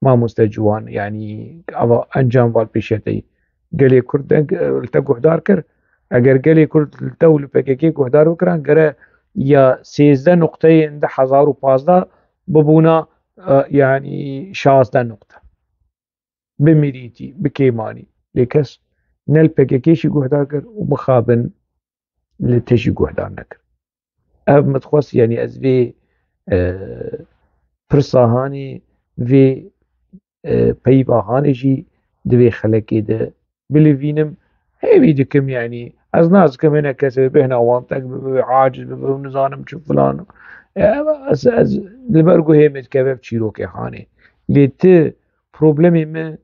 S1: ما مستجوان يعني ابا انجام والبيشتي قالي كرد التقو حدار كر اگر قالي كرد الدول بككي حدار وكران قرا يا 13 نقطه عند 1015 ببونا يعني 16 نقطه بمريتي بكيماني لكس نل بككي شي حدار كر ومخابن لتشي حدار نكر اف متخص يعني از في پرساهانی في پیباهانی جی دوی خلکی ده بلوینم هیوی دکم يعني از ناز كم هنا كسر بهنا وانتك عاجز بنظام شو فلان از لبرگو هم كباب چیروک خانه لیت پروبلمی من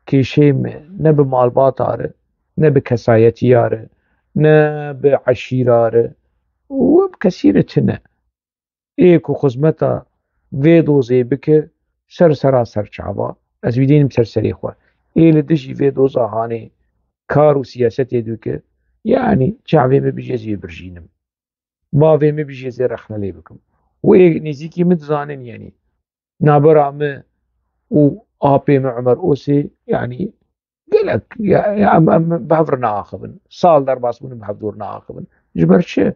S1: کشی من نه به مالبات آره نه به کسایتی آره نه به عشیر آره و بكثير تنه ايكو خزمتا في دوزي بك سراسر چاوا از ویدینم سرسری خوا ایل دشی في دوزا هاني كار و سياسة دوكه يعني شعبي ما بيجي برجينم ما في ما بيجي رخنا لي بكم و نزيكي متزانن يعني نابرا ما و آبي عمر أوسي يعني قالك يا عم بحفرنا آخبن صال در باسبون بحفظورنا آخبن جبر چه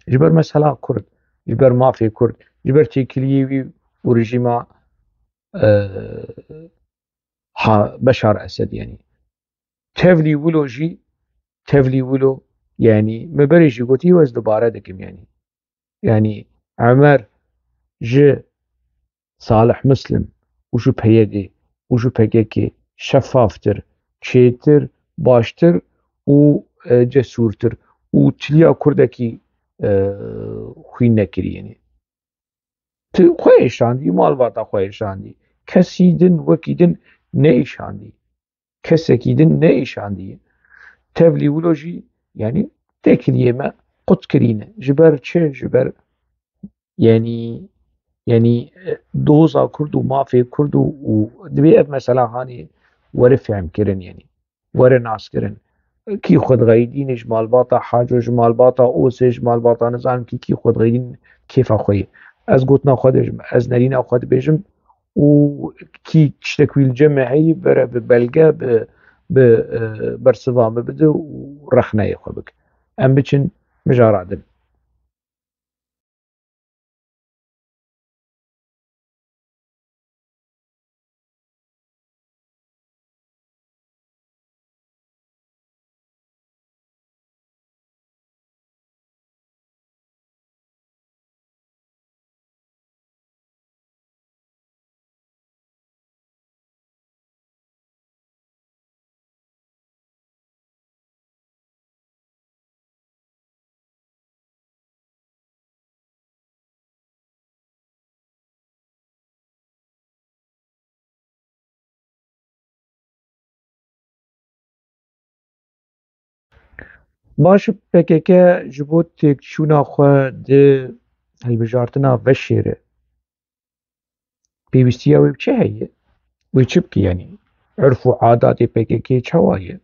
S1: جبر مسألة كرد جبر ما في كرد جبر تيكليوي ورجيما بشار أسد يعني تفلي ولو جي تفلي ولو يعني مبرجي قوتي وز دوباره دكم يعني عمر ج صالح مسلم وشو بهيدي وشو بهيكي شفافتر چيتر باشتر و جسورتر و تليا كردكي خوين نكري يعني خويشاندي مالباتا خويشاندي كسيدن وكيدن نيشاندي كسكيدن نيشاندي تفلي ولوجي يعني تكليما قد كرينه جبر چه جبر يعني دوزا كرد وما في كرد ودبي مثلا هاني ور فهم كرن يعني ور ناس كرن كي خود غيدين جمال باطا حاجة جمال باطا اوس جمال باطا نظام كي خود غيدين كيف اخوي از قوتنا خودش از نرينا خود بيجم و كي تشتكوي الجمعي بر ببلغة برسوام بده ورخنا يخوبك ام بچن مجارادن باش PKK ji bo têkçûna xwe di hilbijartina veşê re pêwîstiya wê bi çi heye? Wê çi bike yanî? Urf û adatê PKK çawa ye?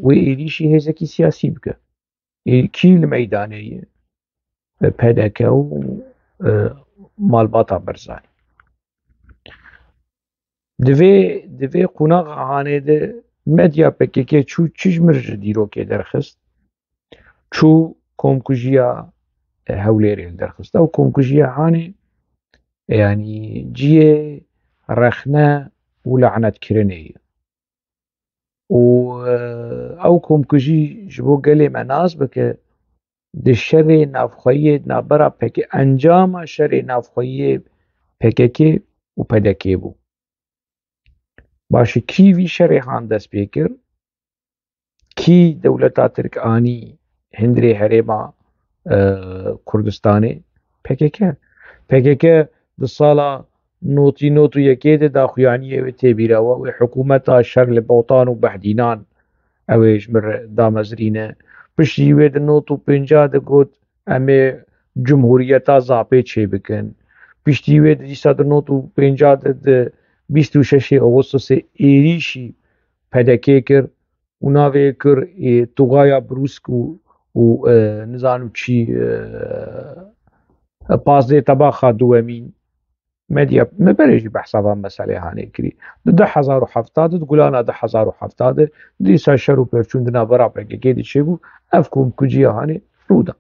S1: Wê êrişî hêzekî siyasî bike. Kî li meydanê ye? PDK û Malbata Barzanî. Di vê qunaxa hanê de medya PKK çû çi ji mir ji dîrokê derxist? Çû komkujiya Hewlêrê li derxist. Ew komkujiya hanê yani ciyê rexne û lanetkirinê ye. û ew komkujî ji bo gelê me nas bike di şerê navxweyî navbera encama şerê navxweyî PKK û PDK bû. Başî kî vî şerê han dest pê kir? Kî dewleta Tirkanî hindirê Herêma Kurdistanê? PKK. PKK di sala نوتو يكيد داخوانية وتبيرا وحكومة شر لبوطان وبحدينان اويش مر دامزرينه پشتی وید نوتو پنجا دگوت امه جمهوریتا زاپه چه بکن پشتی وید دیسا نوتو پنجا د 26 اغسطس ایریشی پدکه کر و ناوه کر توغایا بروسک و نزانو چی پازده تباخا دوامین مدیا مبرجی بحثا مسئله هانه کری 10,070 گلانه 10,070 دیسا شروع پرچوندنا برا پکه دی چه بو اف کومکوجیا هانه رودا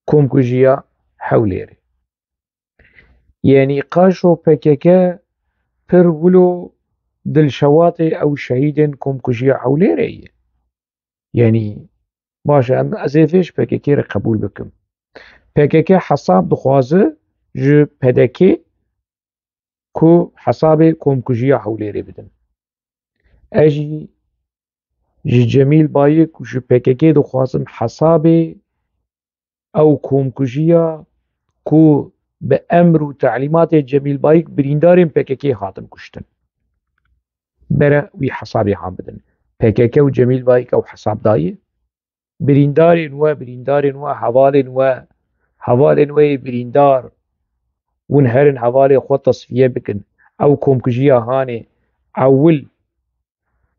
S1: کومکوجیا حوليري يعني قاشو پکه پرولو دلشواطي او شهيدن کومکوجیا حوليري يعني باشه ام ازیفش پکه را قبول بکم پکه حساب دخوازه ج پدکه کو حساب کومکوجیا حوليري بدن اجي جميل بايك وش پکه دخوازم حساب او کومکوجیا کو به امر و تعلیمات جمیل بايك بريندارين پکه هاتن کشتن برا وی حسابی هم بدن پکه و جمیل بايك او حساب دایه بريندارين و حوالين و بريندار ونهرن حوالي خود تصفیه بکن او کومکوجیا هانه اول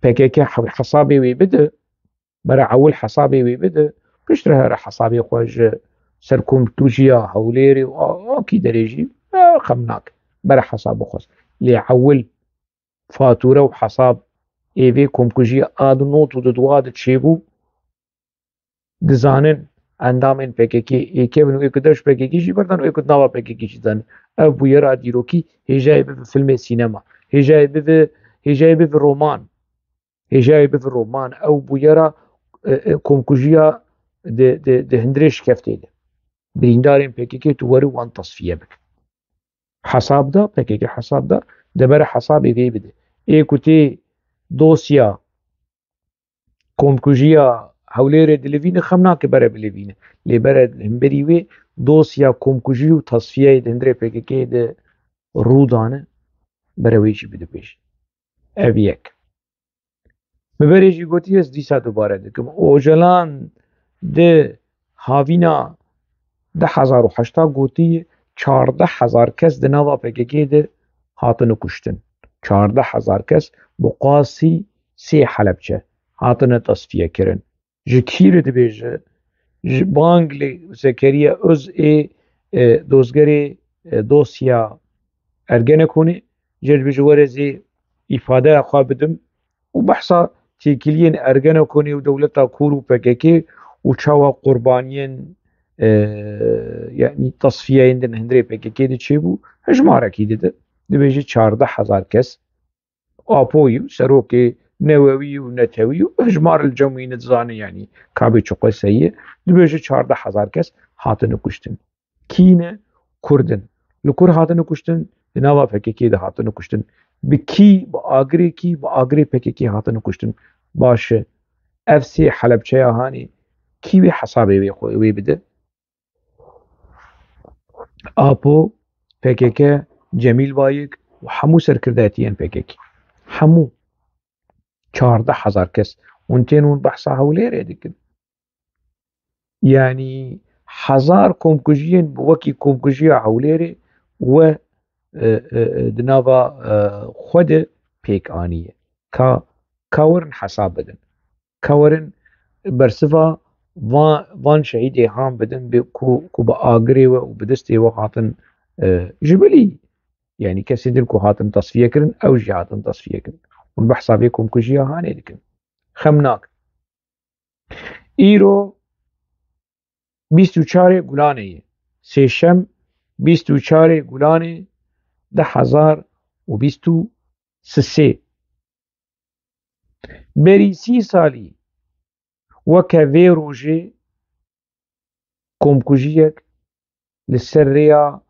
S1: پکه حسابی وی بده برا اول حسابي ويبدا بشترها حسابي خوش سركم توجيا هوليري اوكي دريجي خمناك برا حساب خوش ليعول فاتورة وحساب ايفي كومكوجيا اد نوت ودواد تشيبو دزانن اندامن پککی ایکه بنو ایکدش پککی جی بردن و ایکد نوا پککی جی دن ابو یرا دیروکی هجای به فیلم سینما هجای به رومان هجای به رومان او بو یرا کومکوجیا ده هندرش کفته ده بریندارین پککی تو وری وان تصفیه بک حساب دا پککی حساب دا دبر حسابی وی بده ایکوتی دوسیا کومکوجیا هولير دلوین خمنا که بره بلوینه لی بره همبری وی دوسیا کومکوجیو تصفیه ده هندره پککی ده رودانه بره ویچی بده پیش او یک مبرجی گوتی از دیسا دوباره دکم اوجلان ده هاوینا 10,080 گوتی 14,000 کس ده نوا پککی ده هاتنو کشتن 14,000 کس بقاسی 3 حلبچه هاتنو تصفیه کرن جکیر ده بیجه بانگلی زکریه از دوزگری دوسیا ارگنه کنه جرد بیجه ورزی ifade خواه بدم و بحثا تیکیلین ارگنه کنی و دولتا کورو پککی و چاوا قربانیین يعني تصفیه ایندن هندره پککی ده چه بو هجماره کی ده بیجه 14,000 کس آپوی و سروک نووی و نتوی و هجمار الجمعی نتزانه يعني کابی چقه سیه ده بیجه 14,000 کس هاتنو کشتن کینه کردن لکور هاتنو کشتن نوا پککی ده هاتنو کشتن بکی با آگری پککی هاتنو کشتن باشه افسی حلبچه هانی کی به حسابی وی بده آپو پککی جمیل بايك و همو سرکرداتیان پککی همو 14,000 کس اونتین اون بحثا هوليره دکن يعني 1000 کومکوجیین وکی کومکوجیا هوليره و دناوا خود پیک آنیه کاورن حساب بدن کاورن برسفا وان شهیده هم بدن کو با آگری و بدسته و هاتن جبلی يعني کسی دل کو هاتن تصفیه کرن او جی هاتن تصفیه کرن ون بحثا بیکم کجیا هانه دکن خمناک ایرو 24 گلانه سیشم 24 گلانه 10,023 بری 30 سالی وکه وی روژه کومکوجیک لسر ریا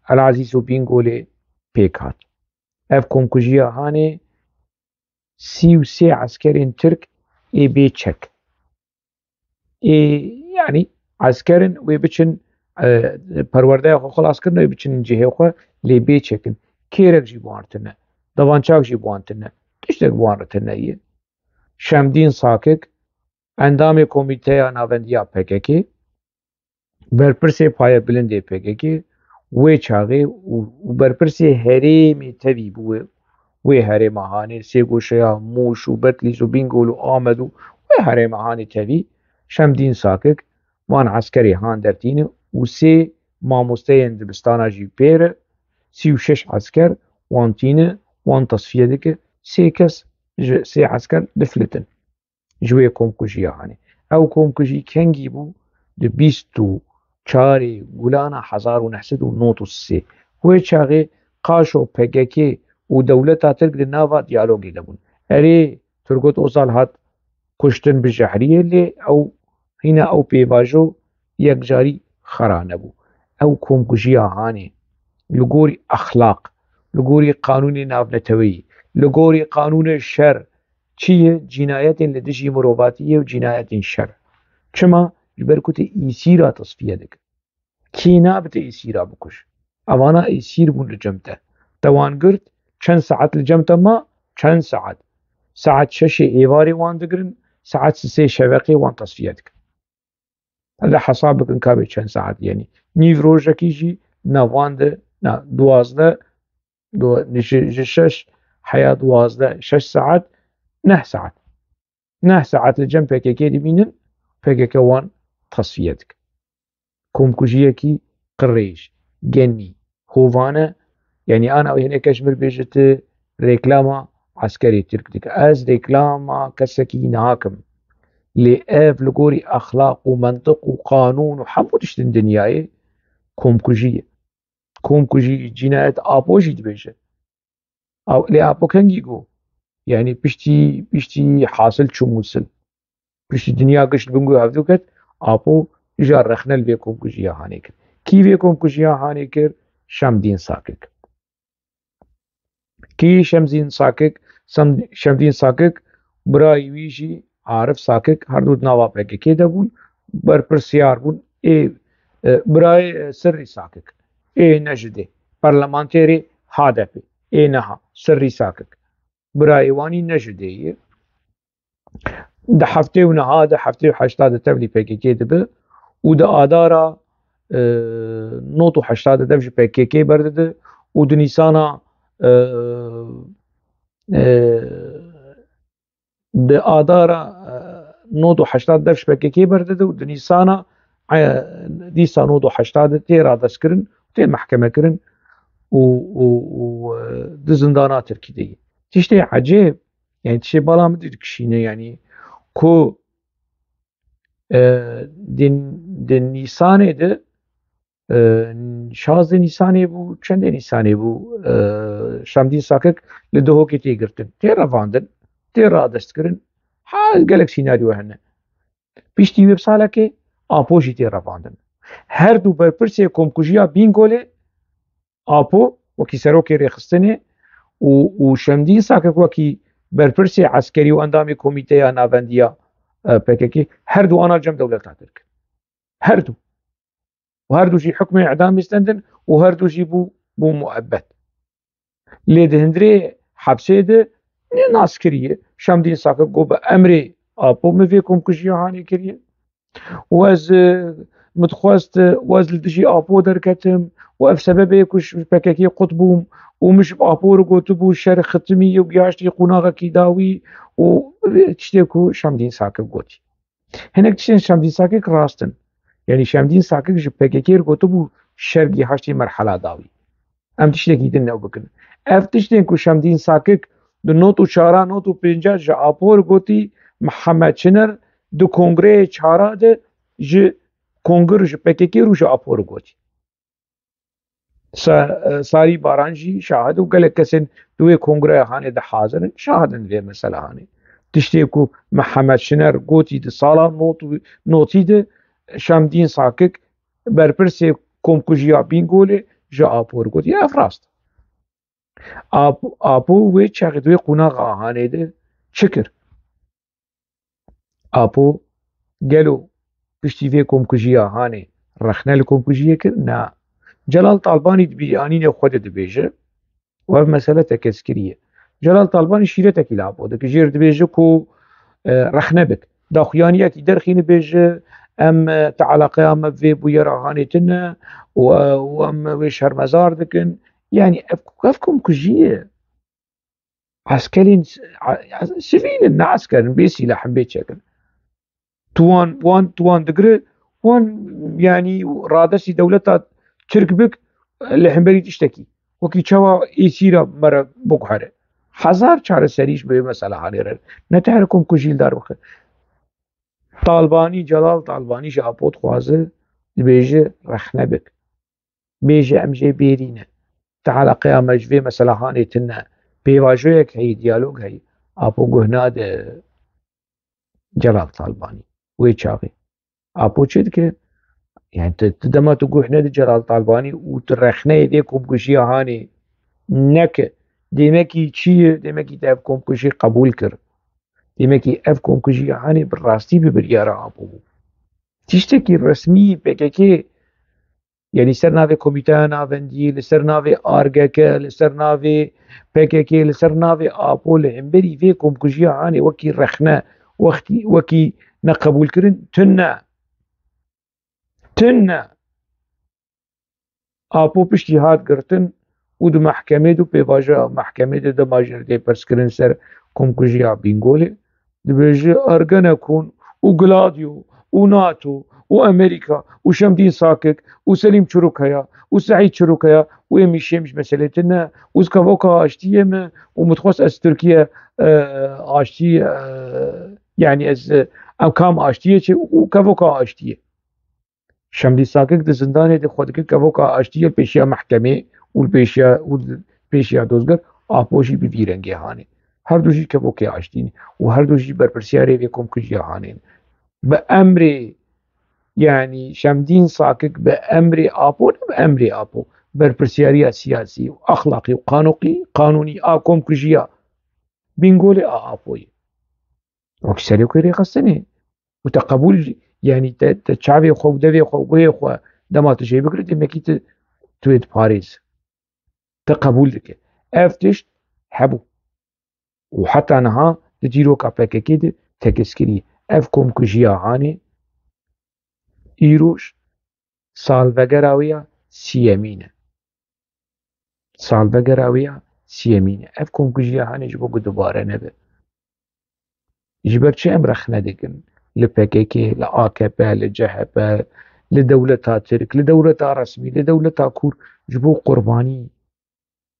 S1: العزیز و بینگوله پیکات اف کومکوجیا هانه 33 عسکرین ترک ای بی چک يعني عسكرن ويبتشن پرورده خو خلاص کرنه بچین جهه خو لی بی چکن کیرک جی بوانتنه دوانچاک جی بوانتنه تشتک بوانتنه یه شمدین ساکک اندام کمیته ناوندیا پککی برپرسی پای بلنده پککی وی چاقی و برپرسی هریمی تبی بوه وی هریم هانی سی گوشیا موش و بتلیس و بینگول و آمد و هریم هانی تبی شمدین ساکک وان عسکری هان درتینه و سی ماموسته دبستانا جی پیره 36 عسكر وان تينه وان تصفية ديك سي عسكر دفلتن جوية كومكوجيا هاني او كومكوجي كان جيبو دي بيستو چاري غولانا حزار ونحسد ونوتو سي وي چاغي قاشو پگكي و دولتا ترك دي نافا ديالوغي لبون اري ترگوت اوصال هات كشتن بجحرية اللي او هنا او بيواجو يكجاري خرانبو او كومكوجيا هاني لگوری اخلاق لگوری قانون نافنتوی لگوری قانون شر چیه جنایت لدجی مروباتیه و جنایت شر چما برکت ایسیرا تصفیه دک کی نابت ایسیرا بکش اوانا ایسیر بون لجمته توان گرد چند ساعت لجمته ما چند ساعت 6 ایواری وان دگرن ساعت 3 شبقی وان تصفیه دک هذا حسابك ان كابي چند ساعت يعني نيف روجكي جي نوان ده نا دوازده شش حياة دوازده 6 ساعات 9 ساعات لجم پککی دی بینن پککی وان تصفیتک کومکوجیکی قریش جنی هوفانه يعني أنا هنا كشمر بيجت ريكلاما عسكري تركتك از ريكلاما كسكي ناكم لأف لقوري أخلاق ومنطق وقانون وحمود اشتن دنياي كومكوجي جناية آبوشي تبيجت أو لأبو كان يقو يعني بشتي حاصل شو موصل بشتي دنيا قشت بنقو هفدو كت آبو جار رخنا البي كومكوجي هانيكر كي كومكوجي هانيكر شمدين ساكك كي شمدين ساكك براي ويجي عارف ساكك هردود ناوا پککی دبون برپرسیار بون براي سري ساكك نجده برلمانتيري هادفي نها سري ساكك براي واني نجده ده هفته و نها ده هفته و 80 تبلي پککی دبه و ده آدارا نوت و 80 دفج پککی برده و ده نیسانا ده آدارا نوت و 80 دفج پککی برده و ده نیسانا دیسا نوت و 80 تیرا دست کرن تي محكمة كرن و ده زندانات تركيدية تشتي عجيب يعني تشتي بالا مدري كشينه يعني كو دين نيسانه ده شازده نيسانه بو چند نيسانه بو شمدين ساكك لدهو كي تيگرتن تي رفاندن تي رادست کرن حال قالك سيناريو هنه بيشتي ويب سالكي آپوشي تي رفاندن هر دو برپرسی کومکوژیا بینگوله آپو وکی سروکی ریخستنه و شمدین ساکک وکی برپرسی عسکری و اندام کمیته ناوندیا پککی هر دو آنال جم دولت ترک هر دو و هر دو جی حکم اعدام استندن و هر دو جی بو مؤبد لید هندری حبسه ده ناسکریه شمدین ساکک گو به امر آپو موی کومکوژیا هانی کریه و از متخواست وازل دجي آبو دركتم وأف سبب يكوش بكاكي قطبوم ومش بآبو رقوتبو الشارع ختمي وبياشتي قناغا كيداوي وتشتيكو شمدين ساكك قوتي هناك تشتين شمدين ساكك راستن يعني شمدين ساكك جي بكاكي رقوتبو الشارع هاشتي مرحلة داوي ام تشتيكي دن نو بكن اف تشتين كو شمدين ساكك دو نوتو چارا نوتو پنجا جي آبو رقوتي محمد شنر دو کنگره چارا ده جي کنگر جي پککی رو جي آبو رقوتي ساري بارانجي شاهد وقال كسن دوي کنگره هاني ده حاضر شاهدن في مسألة هاني تشتيكو محمد شنر قوتي ده صالة نوتي ده شمدين ساكك برپرسي کومکوژیا بینگوله جي آبو رقوتي افراست آبو وي چاقي دوي قناغ هاني ده چكر آبو گلو پشتی وی کومکوژیا هانه رخنا لكم كجيه كنا جلال طالباني دبي انين خود دبيجه وهذه مسألة تكسكرية. جلال طالباني شيرتك يلعبوا دك جير دبيجه كو رخنا بك داخيانية درخين بيجه ام تعلقة ام في بويا راهاني تنا وام ويشهر مزار دكن يعني افكم كجيه عسكرين سيفيل عسكر بيسي لحم بيت شكل توان دقري وان يعني رادسي دولتا ترك بك اللي حنبري تشتكي وكي تشوا يسيرا مرة بقحرة حزار چاره سريش به مسألة حالي نتحركم كجيل دار بخير طالباني جلال طالباني شابوت خوازه بيجي رخنا بك بيجي امجي بيرينه تعالى قيام جوي مسألة هاني تنا بيواجهك هي ديالوج هي ابو قهناد جلال طالباني ويشاغي ابو که يعني تدما تقول احنا جلال طالباني وترخنا يديكم كشي هاني نك ديمكي تشي ديمكي تابكم كشي قبول كر ديمكي افكم كشي هاني بالراستي ببريارة ابو تشتكي الرسمي بككي يعني سر نافي كوميتا نافندي لسر نافي ارجك لسر نافي بككي لسر نافي ابو لعمبري فيكم كشي هاني وكي رخنا وكي نقبول كرن تنا آپو پشتی هات گرتن و دو محکمه دو پیواجه محکمه دو ماجر دی پرسکرین سر کمکجی بینگوله دو بیجه ارگنه کن و گلادیو و ناتو و امریکا و شمدین ساکک و سلیم چروکایا و سعید چروکایا و امیشه مش مسئله تنه و سکاوکا آشتیه ما و متخص از ترکیه آشتی يعني از امکام آشتیه چه و کاوکا آشتیه شمدی ساکک د زندان د خود که کاوکا آشتیه پیشیا محکمه و پیشیا دوزگر آپوشی بویرنگی هانه هر دوشی کاوکا آشتینه و هر دوشی برپرسیاره ویکم کجی هانه به امر يعني شمدين ساكك بأمر آبو بأمر آبو برپرسیاری سیاسی و اخلاقی و قانونی آکم کجیا بینگول آبوی وكسري كوري خصني وتقبل يعني تشافي خو دفي خو بوي خو دما تشي بكري دمكي تويت باريس تقبل لك افتش حبو وحتى انها تجيرو كابك كده تكسكري افكم كجيا هاني ايروش سالفجراويا سيمينه سالفجراويا سيمينه افكم كجيا هاني جبو دوباره نبه جبر چه امرخ ندگن لپکک لآکپ لجهپ لدولتا ترک لدولتا رسمی لدولتا کور جبو قربانی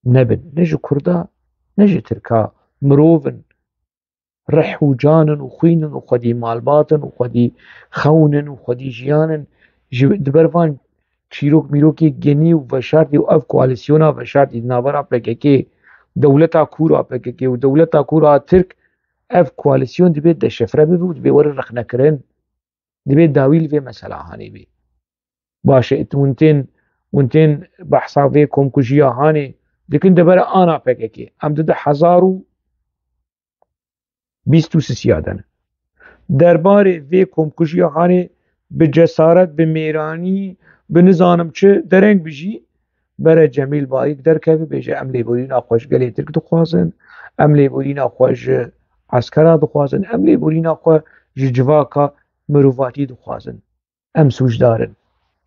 S1: نبن نجي كردا نجي تركا مروفن رح وجانن وخوينن وخدي مالباتن وخدي خونن وخدي جيانن دبرفان شيروك ميروكي جني وفشارتي وأف كواليسيونا فشارتي نابرا بككي دولتا كورا بككي ودولتا كورا ترك اف كواليسيون دبيت دا شفره ببي ودبي ور رخنا كرن دبيت داويل في مسألة هاني بي باشا ونتين بحثا فيكم كجيا هاني لكن دبرا انا بككي ام دده 1023 سيادن دربار فيكم كجيا هاني بجسارت بميراني بنظانم چه درنگ بجي برا جميل بايك دركبي بيجي ام ليبورينا خوش قلي ترك دخوازن ام ليبورينا خوش عسكرا دخوازن ام ليبورينا خو جواكا مروفاتي دخوازن ام سوج دارن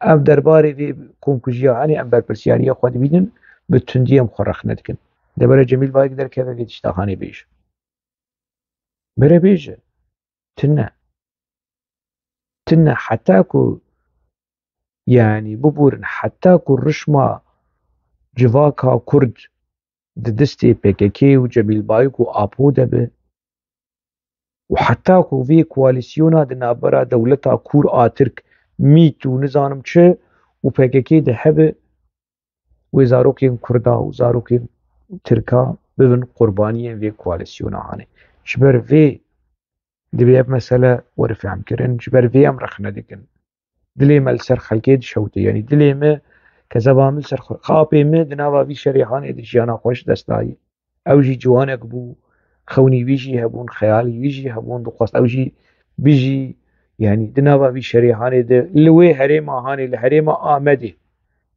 S1: ام درباري في كومكوجيا يعني ام برپرسياريا خو دبيدن بتندي ام خرخ ندكن دبر جميل بايك در كذا في تشتاخاني بيش بره بيج تنا حتى كو يعني ببورن حتى كو رشما جواكا كرد دستي بككي وجميل بايك وابو دبه وحتى كو في كواليسيونا دنابرا دولتا كور آترك ميتو نظانم چه و PKK دهبه و زاروكين كردا و زاروكين تركا ببن قربانيين في كواليسيونا هاني جبر في دبي مسألة ورفعم كرن جبر في امرخ ندكن دلي مال سر خلقيد شوتي يعني دلي ما كذا بامل سر خابي ما دنابا في شريحان ادشيانا خوش دستاي او جي جوانك بو خوني بيجي هبون خيالي بيجي هبون دقاست او جي بيجي يعني دنابا في شريحاني ده لوي هريما هاني لهريما آمده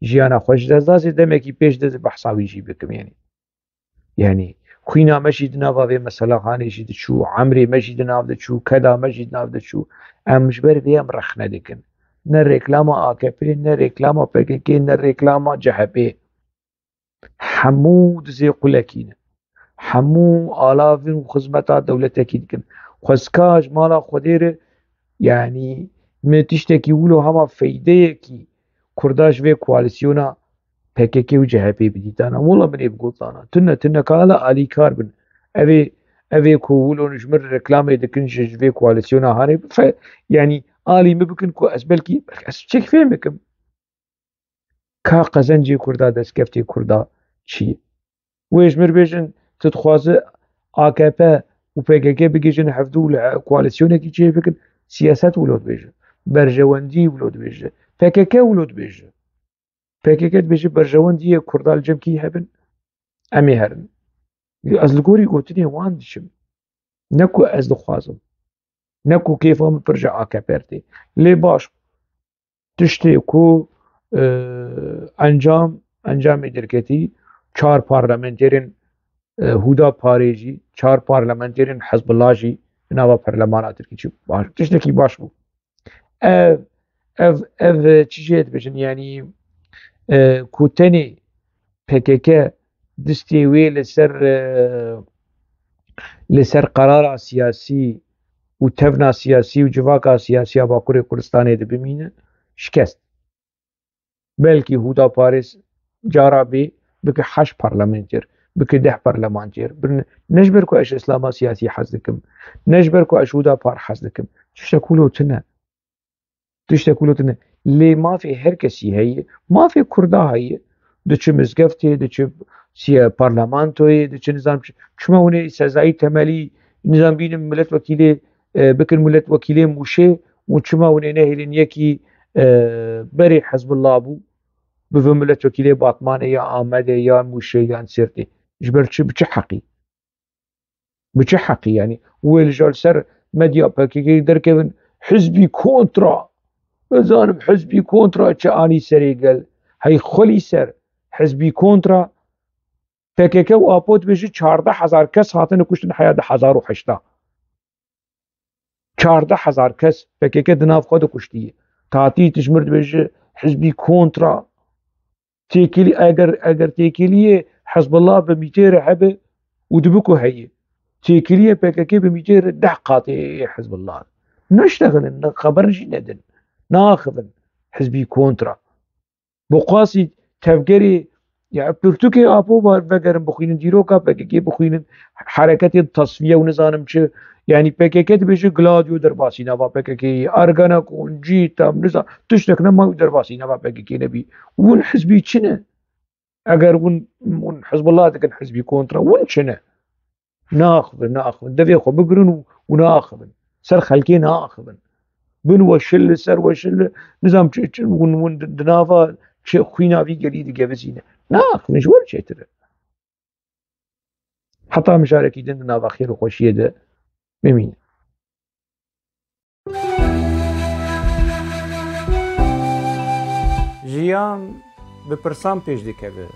S1: جيانا خوش دازي دمكي پیش دز بحصاوي جي بكم يعني خوينا ماشي دنابا في مثلا هاني جي شو عمري ماشي دنابا شو كذا ماشي دنابا شو مش بر فيها مرخنا دكن نه ريكلاما آكبي نه ريكلاما PKK نه ريكلاما جهبي حمو دزي قلكين حمو آلافين وخزمتا دولتكي دكن خسكاج مالا خدير يعني ما تشتكي ولو هما فايديكي كرداش في كواليسيونا PKK و جهبي بديتانا والله من يبقوطانا تنا كالا آلي كاربن أبي كولو نجمر ركلامي دكنش في كواليسيونا هاني يعني آلي مبكن كو أسبلكي أسبشك فين بكم كا قزنجي كردا دسكفتي كردا چي ويجمر بيجن تتخوازي AKP و PKK بيجن حفدو كواليسيونا كي چي بكن سياسات ولود بيجن برجواندي ولود بيجن PKK ولود بيجن PKK بيجن برجواندي كردا الجم كي هبن أمي هرن از لگوری گوتنی وان دشم نکو از دخوازم نکو کیفام برجع AKP'رتی لی باش تشتی کو انجام درکتی 4 پارلمانترین هودا پاریجی 4 پارلمانترین حزب الله جی نوا پارلمانات کی باش تشتی کی باش بو اف چیزی بجن یعنی کوتنی PKK دستي وي لسر قرار سياسي وتفنا سياسي وجواكا سياسي باكوري كردستان دي بمينه شكست بلكي هودا باريس جارا بي بك 8 برلمانتر بك 10 برلمانتر نجبر كو اش اسلاما سياسي حزدكم نجبر كو اش هودا بار حزدكم تشتكولو تنا لي ما في هركسي هي ما في كردا هي دچ مزگفتی دچ سیه پارلمانتوی دچ نظام شما ونه سزایی تمالی نظام بین ملت وکیلی بکن ملت وکیلی موشه و شما ونه نهلین یکی بری حزب الله بو بفهم ملت وکیلی باطمانه یا آمده یا موشه یا سرتی جبر بچه حقی يعني والجال سر مديا باكي دركبن حزبي كونترا زانم حزبي كونترا چه سري قال هي خلي سر حزبي كونترا PKK و آپوت بيجي 14000 کس هاتن کشتن حياة 1008 14000 کس PKK دناف خود کشتیه تاتی تجمرد بيجي حزبي كونترا تيكلي اگر تيكلي حزب الله بميتير حبه ودبكو هي تيكلي PKK بميتير دحقاتي حزب الله نشتغل خبر نجي ندن ناخذن حزبي كونترا بقاسي تفكري يعني برتوكي آبو بقرن بخوينن ديروكا PKK بخوينن حركة التصفية ونظام شو يعني PKK بيجي غلاديو درباسي نوا PKK أرغانا كون جيتام نظام تشتكنا ما درباسي نوا PKK نبي ون حزبي چنه اگر ون حزب الله تكن حزبي كونترا ون چنه ناخذن دفي خو بقرن وناخذن سر خلكي ناخذن بن وشل سر وشل نظام ون دنافا خوينا في قليل جابزينه ناخذن شو ولا شيء ترى حتى مشاركي دنا بخير وخوشيه ده بمين
S4: جیان به پرسان پیش دکوه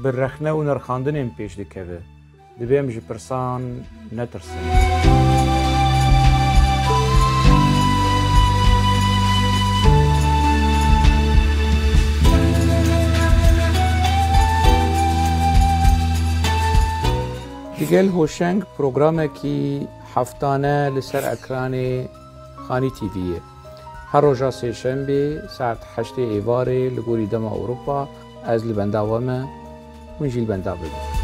S4: به رخنه و نرخاندن پیش دکوه دبیم جی پرسان نترسن دیگل هوشنگ پروگرامه کی هفتانه لسر اکران خانی تیویه هر روزا سه شنبه ساعت 8 ایواره لگوری دم اروپا از لبندا ومه ونجی لبندا بده